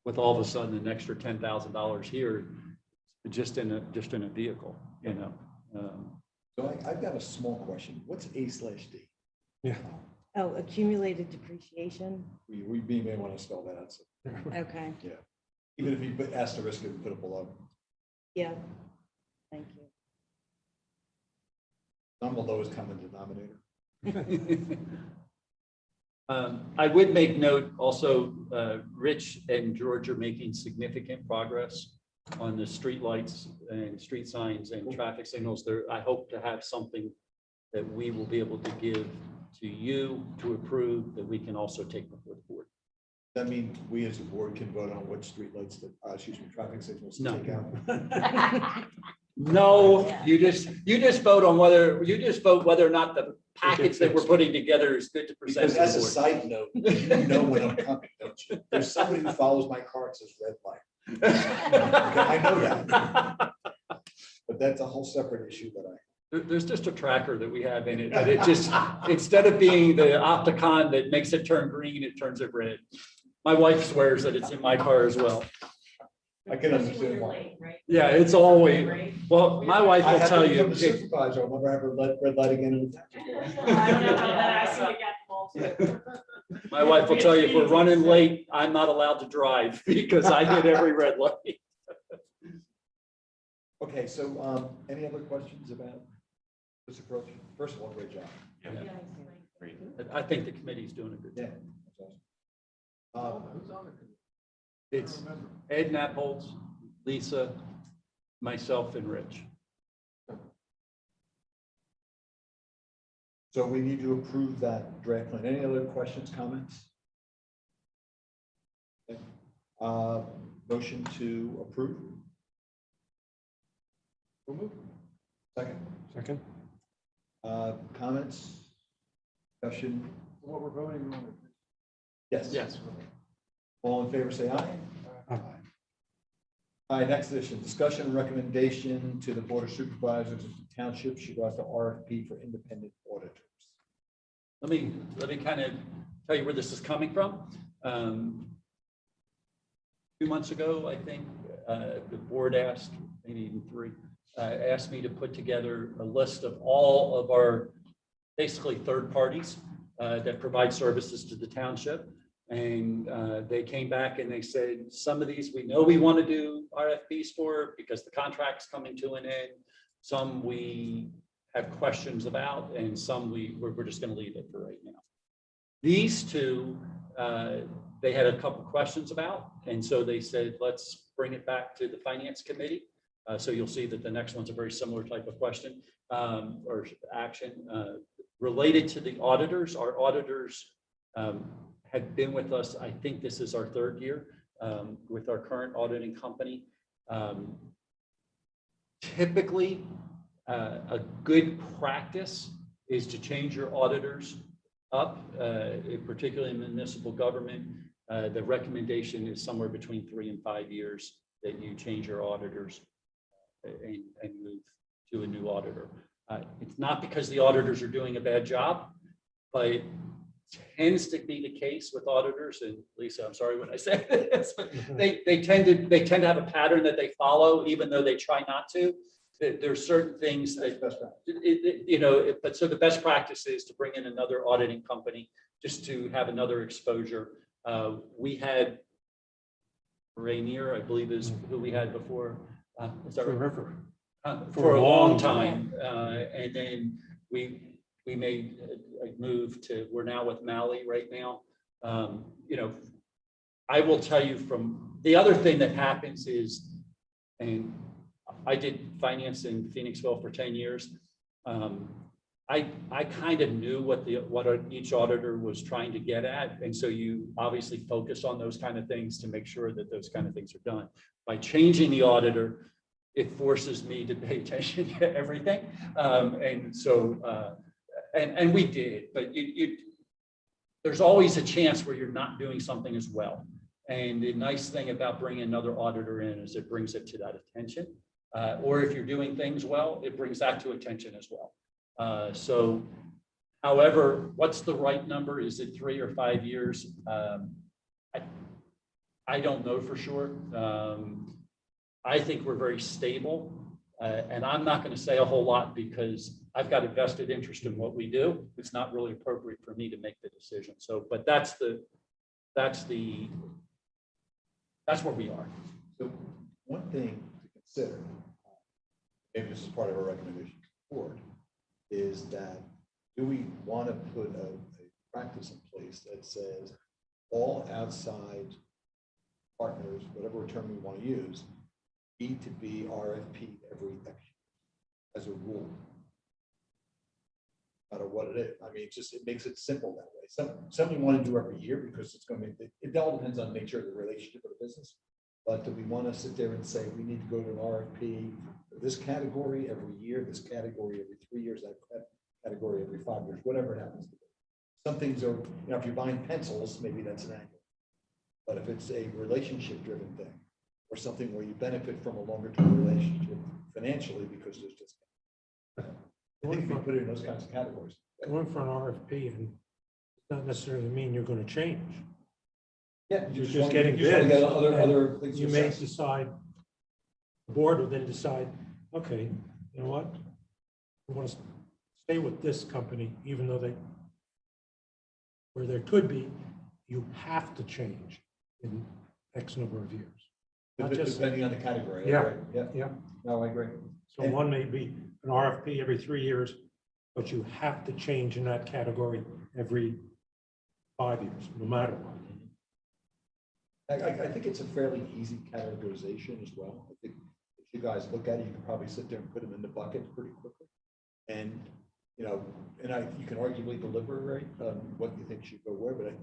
with all of a sudden an extra $10,000 here just in a vehicle, you know. So I've got a small question. What's A/D? Yeah. Oh, accumulated depreciation? We may want to spell that out. So, Okay, yeah. Even if you put asterisk and put it below. yeah, thank you. I'm the lowest common denominator. I would make note also, Rich and George are making significant progress on the street lights and street signs and traffic signals. There, I hope to have something that we will be able to give to you to approve that we can also take before the board. That means we as a board can vote on which streetlights that, traffic signals to No. take out. No, you just vote on whether or not the package that we're putting together is good to present Because to as a the board. side note, you know when I'm coming, don't you? There's somebody who follows my car and says red light. I know that. But that's a whole separate issue that There's just a tracker that we have in it, but it just, instead of being the Opticon that makes it turn green, it turns it red. My wife swears that it's in my car as well. I can understand why. Yeah, it's always, well, my wife I will have tell to become you. the supervisor. I'll never have a red light again in the township. My wife will tell you, if we're running late, I'm not allowed to drive because I hit every red light. Okay, so any other questions about this approach? First of all, great job. Great. I think the committee's doing a good Yeah. job. That's awesome. Who's on the committee? It's Ed Napolz, Lisa, myself, and Rich. So we need to approve that draft plan. Any other questions, comments? Okay. Motion to approve? So moved. Second. Second. Comments? Discussion? What we're voting on. Yes. Yes. All in favor, say aye. Aye. All right, next edition, discussion and recommendation to the Board of Supervisors of the Township should go out to RFP for independent auditors. Let me kind of tell you where this is coming from. 2 months ago, I think, the board asked, maybe even 3, asked me to put together a list of all of our basically third parties that provide services to the township. And they came back and they said, some of these we know we want to do RFPs for because the contract's coming to an end. Some we have questions about, and some we're just going to leave it for right now. These 2, they had a couple questions about, and so they said, let's bring it back to the Finance Committee. So you'll see that the next one's a very similar type of question or action related to the auditors. Our auditors had been with us. I think this is our 3rd year with our current auditing company. Typically, a good practice is to change your auditors up, particularly in municipal government. The recommendation is somewhere between 3 and 5 years that you change your auditors and move to a new auditor. It's not because the auditors are doing a bad job, but tends to be the case with auditors, and Lisa, I'm sorry when I say this, but they tend to have a pattern that they follow, even though they try not to. There's certain things that, but so the best practice is to bring in another auditing company just to have another exposure. We had Rainier, I believe is who we had before. Is that right? For a long time. And then we made a move to, we're now with Malley right now. I will tell you from the other thing that happens is, and I did finance in Phoenixville for 10 years. I kind of knew what each auditor was trying to get at. And so you obviously focus on those kind of things to make sure that those kind of things are done. By changing the auditor, it forces me to pay attention to everything. And so, and we did, but there's always a chance where you're not doing something as well. And the nice thing about bringing another auditor in is it brings it to that attention. Or if you're doing things well, it brings that to attention as well. So, however, what's the right number? Is it 3 or 5 years? I don't know for sure. I think we're very stable, and I'm not going to say a whole lot because I've got a vested interest in what we do. It's not really appropriate for me to make the decision. So, but that's where we are. So one thing to consider, maybe this is part of our recommendation to the board, is that do we want to put a practice in place that says all outside partners, whatever term we want to use, need to be RFP every X year as a rule, no matter what it is. I mean, it makes it simple that way. Some we want to do every year because it's going to be, it all depends on the nature of the relationship of the business. But do we want to sit there and say we need to go to an RFP for this category every year, this category every 3 years, that category every 5 years, whatever it happens to be. Some things are, if you're buying pencils, maybe that's an angle. But if it's a relationship-driven thing, or something where you benefit from a longer-term relationship financially because there's just, I think we put it in those kinds of categories. Going for an RFP and not necessarily mean you're going to change. Yeah, You're just getting you just bids. want to get other things. You may decide, the board will then decide, okay, you know what? We want to stay with this company, even though where there could be, you have to change in X number of years. Not just, depending on the category. Yeah. Right? Yeah. yeah. No, I agree. So one may be an RFP every 3 years, but you have to change in that category every 5 years, no matter what. I think it's a fairly easy categorization as well. I think if you guys look at it, you can probably sit there and put them in the bucket pretty quickly. And, you know, you can arguably deliberate what you think should go where, but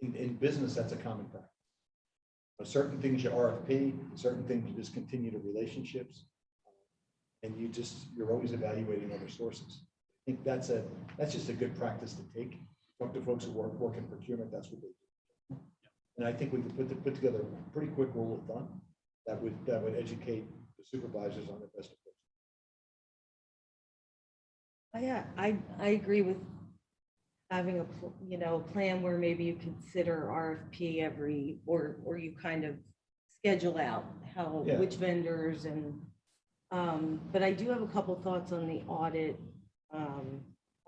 in business, that's a common practice. Certain things you RFP, certain things you discontinue the relationships, and you're always evaluating other sources. I think that's just a good practice to take. Talk to folks who work in procurement, that's what they do. And I think we could put together a pretty quick rule of thumb that would educate the supervisors on the best approach. Yeah, I agree with having a plan where maybe you consider RFP or you kind of schedule out which vendors and, but I do have a couple thoughts on the audit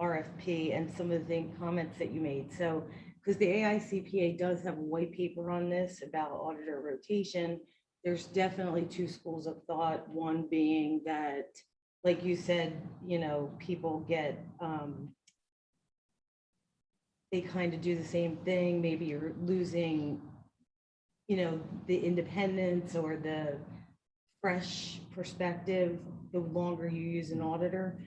RFP and some of the comments that you made. So, because the AICPA does have a white paper on this about auditor rotation, there's definitely two schools of thought. One being that, like you said, you know, people get, they kind of do the same thing. Maybe you're losing, you know, the independence or the fresh perspective the longer you use an auditor.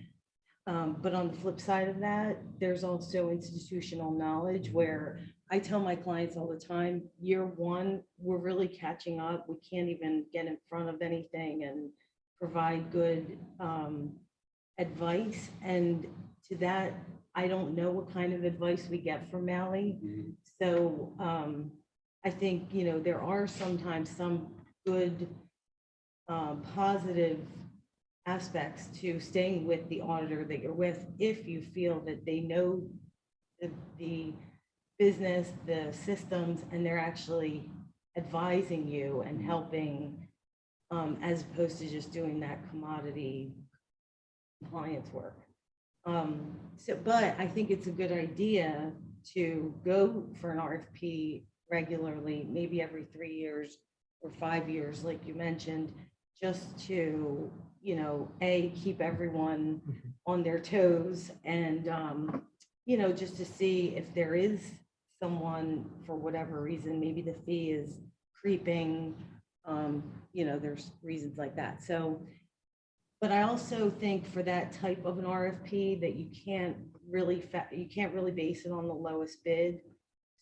But on the flip side of that, there's also institutional knowledge where I tell my clients all the time, year one, we're really catching up. We can't even get in front of anything and provide good advice. And to that, I don't know what kind of advice we get from Mally. So I think, you know, there are sometimes some good positive aspects to staying with the auditor that you're with if you feel that they know the business, the systems, and they're actually advising you and helping as opposed to just doing that commodity compliance work. But I think it's a good idea to go for an RFP regularly, maybe every 3 years or 5 years, like you mentioned, just to, you know, keep everyone on their toes and, you know, just to see if there is someone, for whatever reason, maybe the fee is creeping, you know, there's reasons like that. So, but I also think for that type of an RFP that you can't really base it on the lowest bid.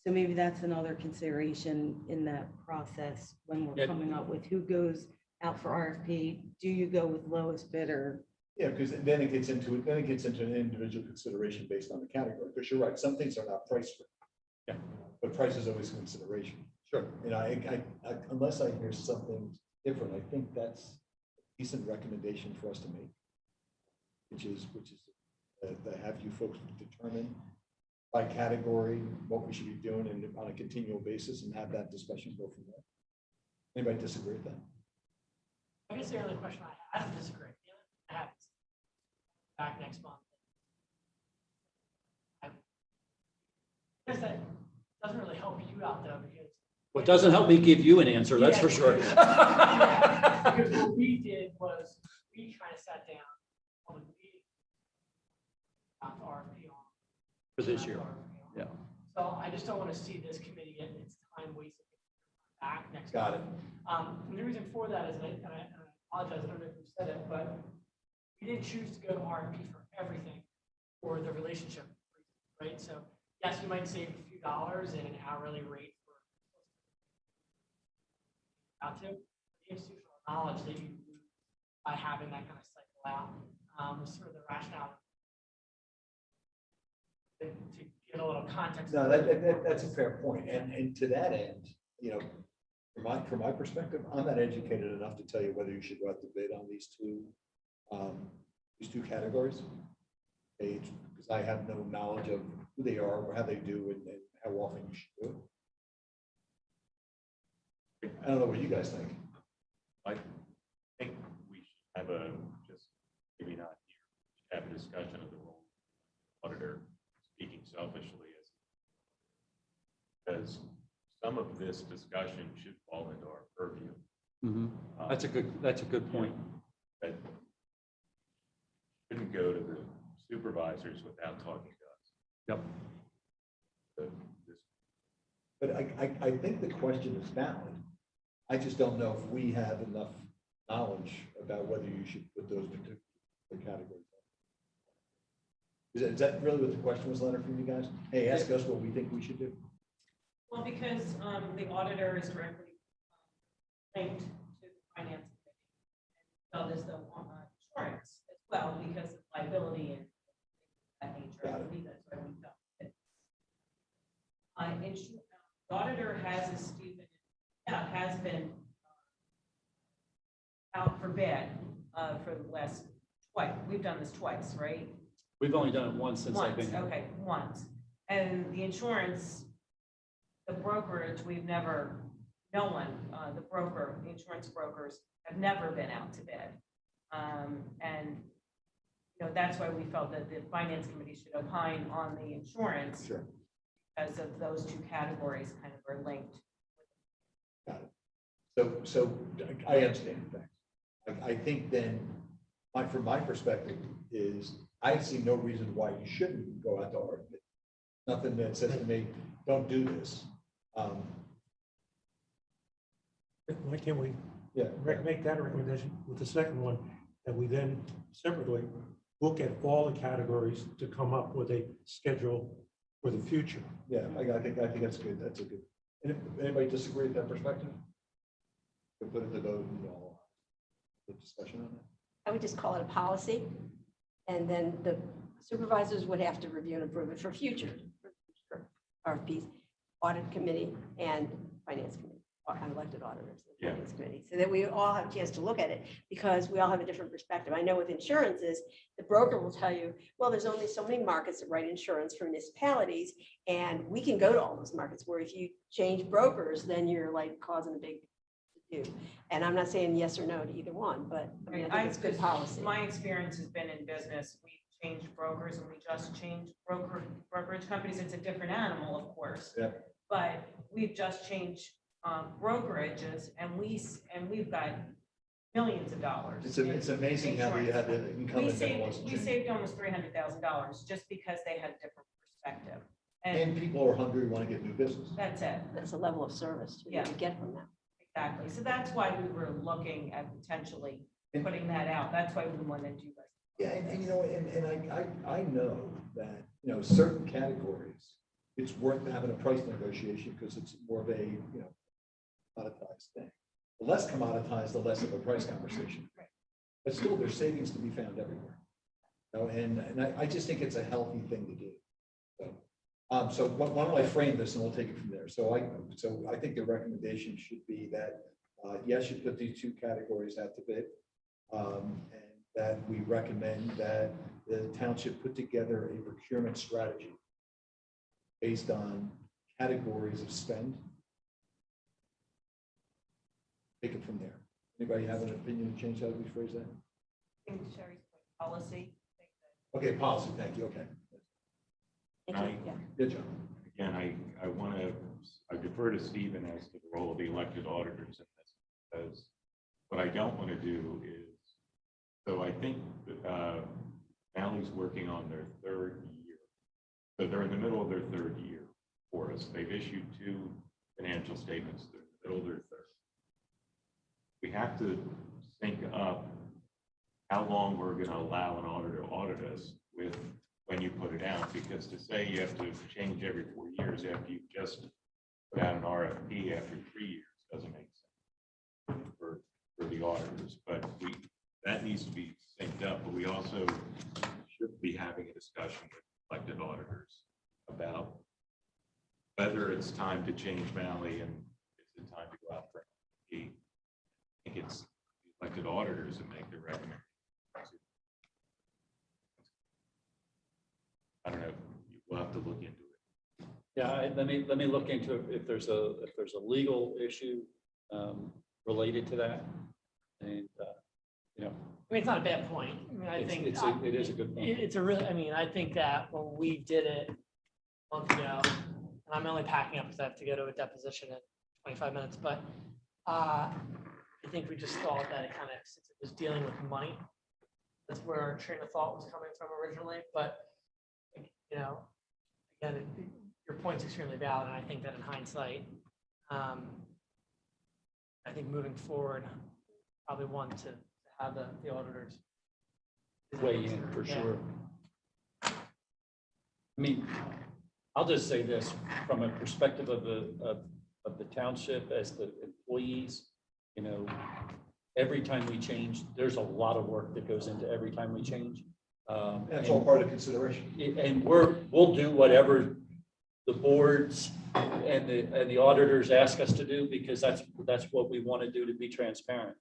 So maybe that's another consideration in that process when we're coming up with who goes out for RFP. Do you go with lowest bidder? Yeah, because then it gets into an individual consideration based on the category. Because you're right, some things are not priced for. Yeah, but price is always a consideration. Sure. And I unless I hear something different, I think that's a decent recommendation for us to make, which is to have you folks determine by category what we should be doing and on a continual basis and have that discussion go from there. Anybody disagree with that? I guess the only question I don't disagree. I have back next month. I guess that doesn't really help you out though, because Well, it doesn't help me give you an answer, that's for sure. Because what we did was we kind of sat down on the meeting on the RFP on For this year, yeah. So I just don't want to see this committee get its time wasted back next. Got it. And the reason for that is, and I apologize, I don't know if you said it, but we didn't choose to go to RFP for everything or the relationship, right? So yes, you might save a few dollars in an hourly rate for out to the institutional knowledge that you lose by having that kind of cycle out was sort of the rationale to get a little context. No, that's a fair point. And to that end, you know, from my perspective, I'm not educated enough to tell you whether you should go out to bid on these two categories. Because I have no knowledge of who they are or how they do and how often you should do it. I don't know what you guys think. I think we should have just maybe not here, have a discussion of the role of the auditor, speaking selfishly, because some of this discussion should fall into our purview. That's a good point. That shouldn't go to the supervisors without talking to us. Yep. This But I think the question is valid. I just don't know if we have enough knowledge about whether you should put those particular categories. Is that really what the question was, Leonard, from you guys? Hey, ask us what we think we should do. Well, because the auditor is directly linked to the finance committee. So there's the insurance as well, because of liability and that nature. I believe that's why we felt it. The auditor has, as Stephen has been out for bid for the last twice. We've done this twice, right? We've only done it once since I've Once, been here. okay, once. And the insurance, the brokerage, we've never, no one, the insurance brokers have never been out to bid. And, you know, that's why we felt that the finance committee should opine on the insurance. Sure. Because of those two categories kind of are linked. Got it. So I understand, thanks. I think then, from my perspective, is I see no reason why you shouldn't go out to RFP. Nothing that says to me, don't do this. Why can't we Yeah. make that a recommendation with the second one, that we then separately look at all the categories to come up with a schedule for the future? Yeah, I think that's good. That's a good. Anybody disagree with that perspective? We'll put it to vote and all the discussion on that. I would just call it a policy. And then the supervisors would have to review and approve it for future RFPs, audit committee and finance committee, or elected auditors, the Yeah. finance committee, so that we all have a chance to look at it, because we all have a different perspective. I know with insurances, the broker will tell you, well, there's only so many markets that write insurance for municipalities, and we can go to all those markets, where if you change brokers, then you're like causing a big to do. And I'm not saying yes or no to either one, but I mean, I think it's good policy. My experience has been in business. We've changed brokers and we just changed brokerage companies. It's a different animal, of course. Yeah. But we've just changed brokerages and we've got millions of dollars. It's amazing how you had the We incumbent that wants to we change. saved almost $300,000 just because they had a different perspective. And And people are hungry, want to get new business. that's it. That's a level of service that you get from that. Exactly. So that's why we were looking at potentially putting that out. That's why we wanted to. Yeah, and you know, and I know that, you know, certain categories, it's worth having a price negotiation because it's more of a, you know, commoditized thing. The less commoditized, the less of a price conversation. But still, there's savings to be found everywhere. You know, and I just think it's a healthy thing to do. So why don't I frame this and we'll take it from there. So I think the recommendation should be that, yes, you put these two categories out to bid. And that we recommend that the township put together a procurement strategy based on categories of spend. Take it from there. Anybody have an opinion to change how we phrase that? I think Sherry's policy. Okay, policy, thank you, okay. Thank you. Yeah. Good job. Again, I defer to Stephen as to the role of the elected auditors in this, because what I don't want to do is, so I think Valley's working on their third year. So they're in the middle of their third year for us. They've issued 2 financial statements. They're in the middle of their third. We have to sync up how long we're going to allow an auditor to audit us with when you put it out, because to say you have to change every 4 years after you've just put out an RFP after 3 years doesn't make sense for the auditors. But that needs to be synced up, but we also should be having a discussion with elected auditors about whether it's time to change Valley and is it time to go out for RFP. I think it's the elected auditors that make the recommendation. I don't know, we'll have to look into it. Yeah, let me look into if there's a legal issue related to that. And, you know, I mean, it's not a bad point. I mean, I think it is a good point. it's a really, I mean, I think that when we did it a month ago, and I'm only packing up because I have to go to a deposition in 25 minutes, but I think we just thought that it kind of, since it was dealing with money, that's where our train of thought was coming from originally. But, you know, again, your point's extremely valid, and I think that in hindsight, I think moving forward, probably one to have the auditors Weigh in for Yeah. sure. I mean, I'll just say this from a perspective of the township as the employees, you know, every time we change, there's a lot of work that goes into every time we change. That's all part of consideration. And we'll do whatever the boards and the auditors ask us to do, because that's what we want to do to be transparent.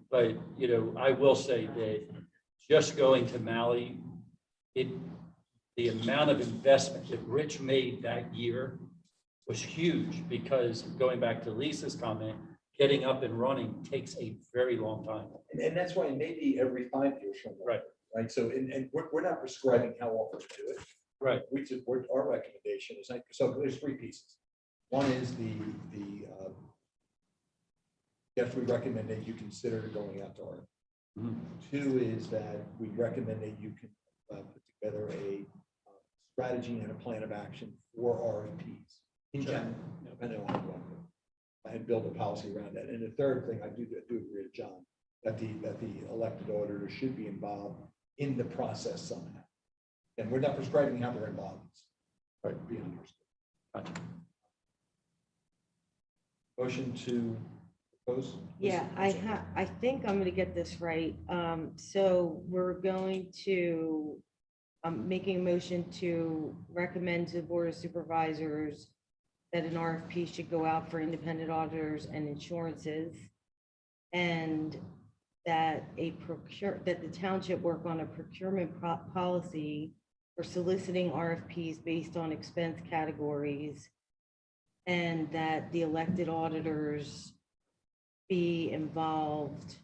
But, you know, I will say that just going to Mally, the amount of investment that Rich made that year was huge, because going back to Lisa's comment, getting up and running takes a very long time. And that's why maybe every 5 years from now. Right. Right, so, and we're not prescribing how often to do it. Right. Our recommendation is, so there's 3 pieces. One is yes, we recommend that you consider going out to RFP. Mhm. 2 is that we recommend that you can put together a strategy and a plan of action for RFPs in general, depending on what, and build a policy around that. And the third thing, I do agree with John, that the elected auditor should be involved in the process somehow. And we're not prescribing how they're involved. Right, be understood. Gotcha. Motion to propose? Yeah, I think I'm gonna get this right. So we're going to, I'm making a motion to recommend to the Board of Supervisors that an RFP should go out for independent auditors and insurances. And that that the township work on a procurement policy for soliciting RFPs based on expense categories. And that the elected auditors be involved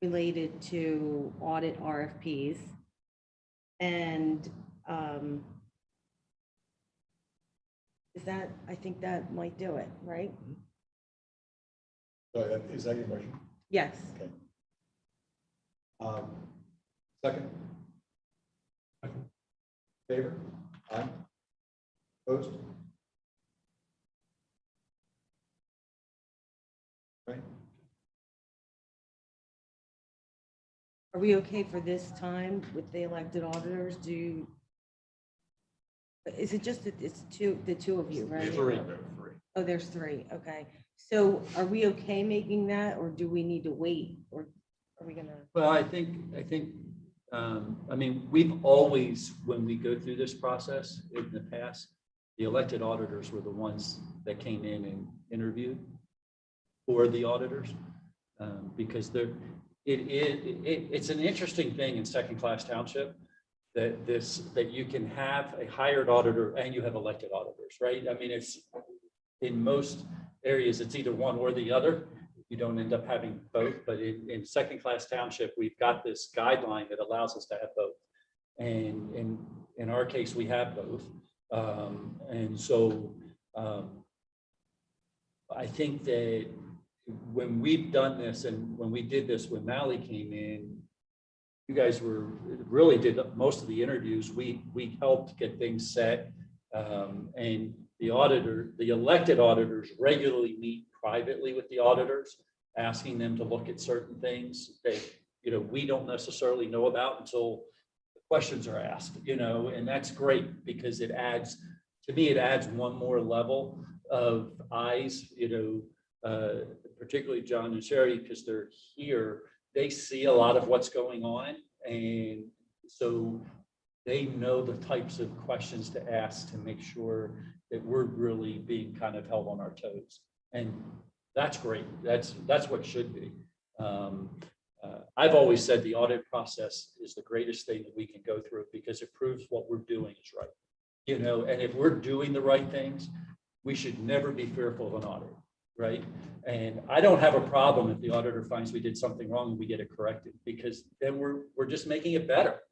related to audit RFPs. And I think that might do it, right? So is that your motion? Yes. Okay. Second? Favor? Aye. Opposed? Right. Are we okay for this time with the elected auditors? Is it just that it's the two of you, right? Three. Oh, there's 3. Okay. So are we okay making that, or do we need to wait, or are we gonna? Well, I think, I mean, we've always, when we go through this process in the past, the elected auditors were the ones that came in and interviewed for the auditors, because it's an interesting thing in second-class township that you can have a hired auditor and you have elected auditors, right? I mean, it's in most areas, it's either one or the other. You don't end up having both, but in second-class township, we've got this guideline that allows us to have both. And in our case, we have both. And so I think that when we've done this, and when we did this, when Mally came in, you guys really did most of the interviews. We helped get things set. And the elected auditors regularly meet privately with the auditors, asking them to look at certain things that, you know, we don't necessarily know about until the questions are asked, you know, and that's great because it adds, to me, it adds one more level of eyes, you know, particularly John and Sherry, because they're here, they see a lot of what's going on. And so they know the types of questions to ask to make sure that we're really being kind of held on our toes. And that's great. That's what should be. I've always said the audit process is the greatest thing that we can go through because it proves what we're doing is right. You know, and if we're doing the right things, we should never be fearful of an audit, right? And I don't have a problem if the auditor finds we did something wrong and we get it corrected, because then we're just making it better.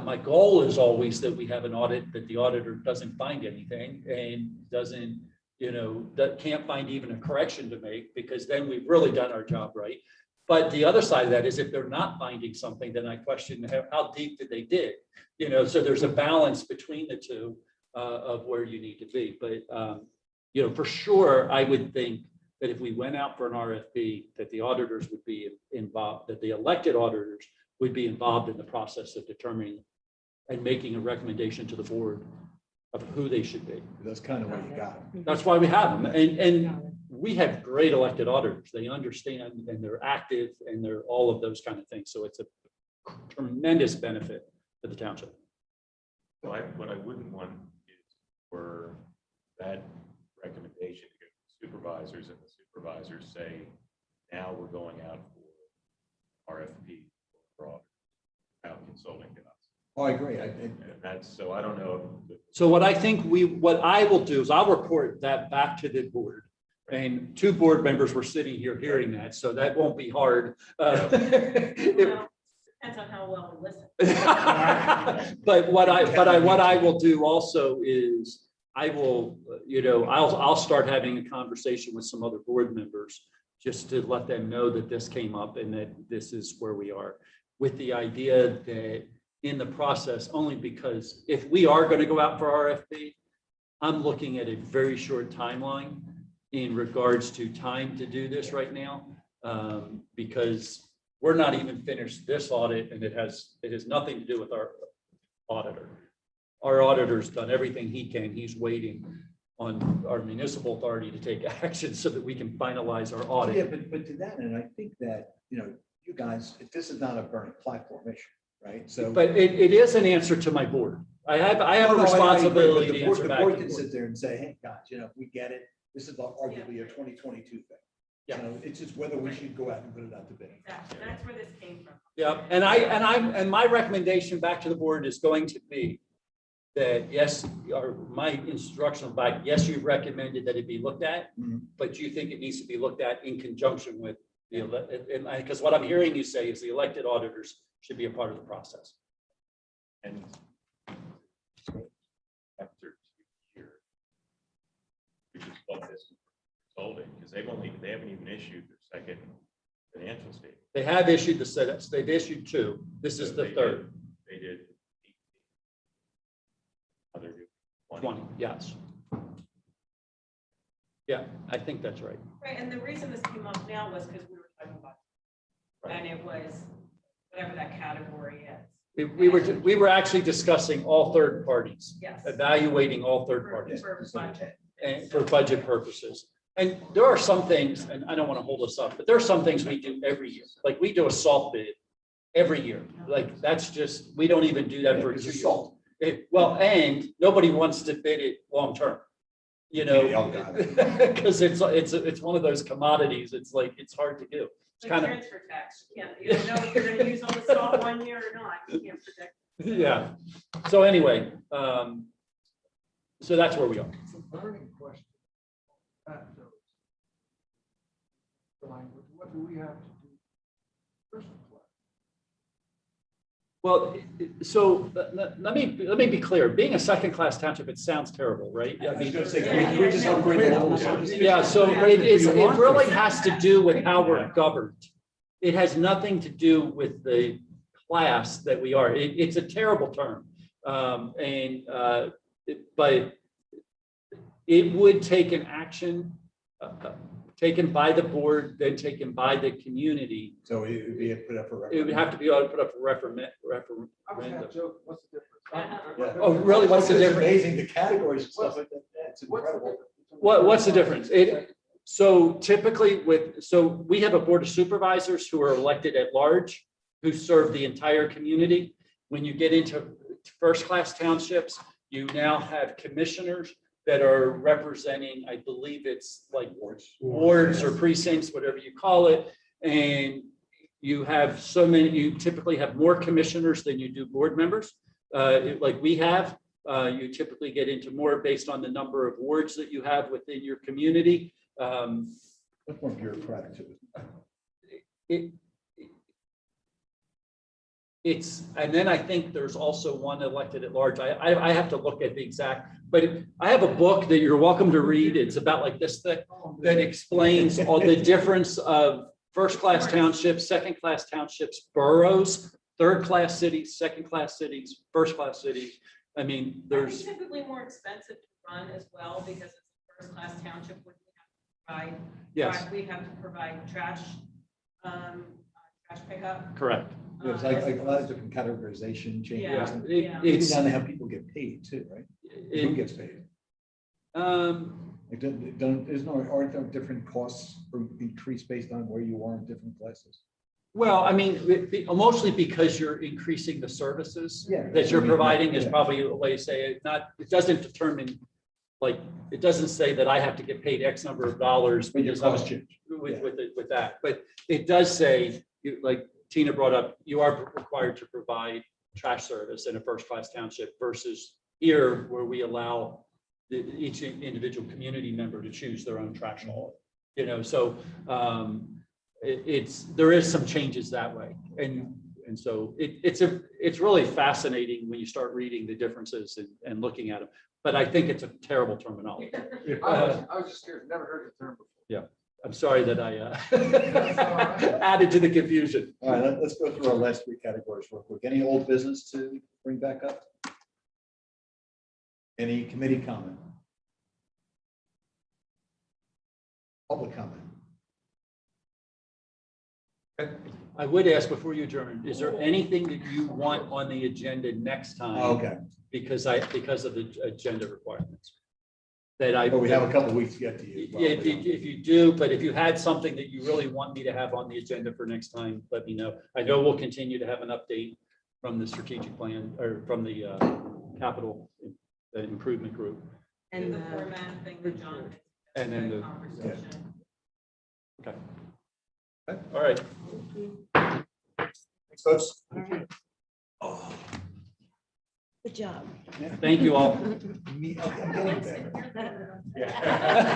My goal is always that we have an audit that the auditor doesn't find anything and doesn't, you know, that can't find even a correction to make, because then we've really done our job right. But the other side of that is if they're not finding something, then I question how deep did they dig? You know, so there's a balance between the two of where you need to be. But, you know, for sure, I would think that if we went out for an RFP, that the auditors would be involved, that the elected auditors would be involved in the process of determining and making a recommendation to the board of who they should be. That's kind of what you got. That's why we have them. And we have great elected auditors. They understand and they're active and they're all of those kind of things. So it's a tremendous benefit to the township. So what I wouldn't want is for that recommendation to go to the supervisors and the supervisors say, now we're going out for RFP for out consulting to us. Oh, I agree. And that's, so I don't know. So what I think what I will do is I'll report that back to the board. And 2 board members were sitting here hearing that, so that won't be hard. Well, depends on how well we listen. But what I will do also is I will, you know, I'll start having a conversation with some other board members just to let them know that this came up and that this is where we are, with the idea that in the process, only because if we are going to go out for RFP, I'm looking at a very short timeline in regards to time to do this right now, because we're not even finished this audit and it has nothing to do with our auditor. Our auditor's done everything he can. He's waiting on our municipal authority to take action so that we can finalize our audit. Yeah, but to that, and I think that, you know, you guys, this is not a burning platform issue, right? So. But it is an answer to my board. I have a No, responsibility I agree, to but answer the back. board to can the board. sit there and say, hey, guys, you know, we get it. This is arguably a 2022 thing. Yeah. So it's just whether we should go out and put it out to bid. Exactly, that's where this came from. Yeah, and my recommendation back to the board is going to be that yes, or my instructional back, yes, you've recommended that it be looked at, Mhm. but you think it needs to be looked at in conjunction with the, because what I'm hearing you say is the elected auditors should be a part of the process. And after 2 years, we just let this consulting, because they haven't even issued their second financial statement. They have issued they've issued 2. This is So the they 3rd, They did 18. Now they're doing 20, yes. Yeah, I think that's right. Right, and the reason this came up now was because we were talking about, and it was whatever that category is. We were actually discussing all third parties, Yes. evaluating all third parties For budget. and for budget purposes. And there are some things, and I don't want to hold us up, but there are some things we do every year. Like we do a salt bid every year. Like that's just, we don't even do that for 2 years. Salt. Well, and nobody wants to bid it long-term, you know, because it's one of those commodities. It's like, it's hard to do. It's Like kind of, transfer tax, you don't know if you're going to use all the salt 1 year or not, you can't predict. yeah. So anyway, so that's where we are. It's a burning question. Language, what do we have to do? First class. Well, so let me be clear. Being a second-class township, it sounds terrible, right? I mean, can we just upgrade the whole service? yeah, so it really has to do with how we're governed. It has nothing to do with the class that we are. It's a terrible term. But it would take an action taken by the board, then taken by the community. So it would be put up for. It would have to be put up for referendum. I was half joking, what's the difference? Yeah. Oh, really? What's the It's difference? amazing, the categories and stuff like that. It's What's the incredible. difference? What's the difference? So typically so we have a board of supervisors who are elected at large, who serve the entire community. When you get into first-class townships, you now have commissioners that are representing, I believe it's like wards or precincts, whatever you call it. And you have you typically have more commissioners than you do board members. Like we have, you typically get into more based on the number of wards that you have within your community. Much more bureaucratic to it. And then I think there's also one elected at large. I have to look at the exact, but I have a book that you're welcome to read. It's about like this thick that explains all the difference of first-class townships, second-class townships, boroughs, third-class cities, second-class cities, first-class cities. I mean, there's, Typically more expensive to run as well because it's a first-class township, where we have to provide. yes, We have to provide trash pickup. correct. There's like a lot of different categorization changes. Yeah. and Yeah. Even It's, down to how people get paid too, right? Who gets paid? Like, aren't there different costs or increase based on where you are in different classes? well, I mean, mostly because you're increasing the services Yeah. that you're providing is Yeah. probably a way to say it. Not, it doesn't determine, like, it doesn't say that I have to get paid X number of dollars But your because I'm cost change. with that. But it does say, like Tina brought up, you are required to provide trash service in a first-class township versus here where we allow each individual community member to choose their own trash haul. You know, so there is some changes that way. And so it's really fascinating when you start reading the differences and looking at them. But I think it's a terrible terminology. I was just curious, never heard the term before. I'm sorry that I added to the confusion. All right, let's go through our last three categories real quick. Any old business to bring back up? Any committee comment? Public comment? I would ask before you adjourn, is there anything that you want on the agenda next time? Okay, Because of the agenda requirements. That I. but we have a couple weeks to get to you. Yeah, if you do, but if you had something that you really want me to have on the agenda for next time, let me know. I know we'll continue to have an update from the strategic plan or from the capital improvement group. And The format thing that John. And then the- Conversation. Okay. All right. Thanks, folks. Oh. Good job. Thank you all. I'm getting better. Yeah.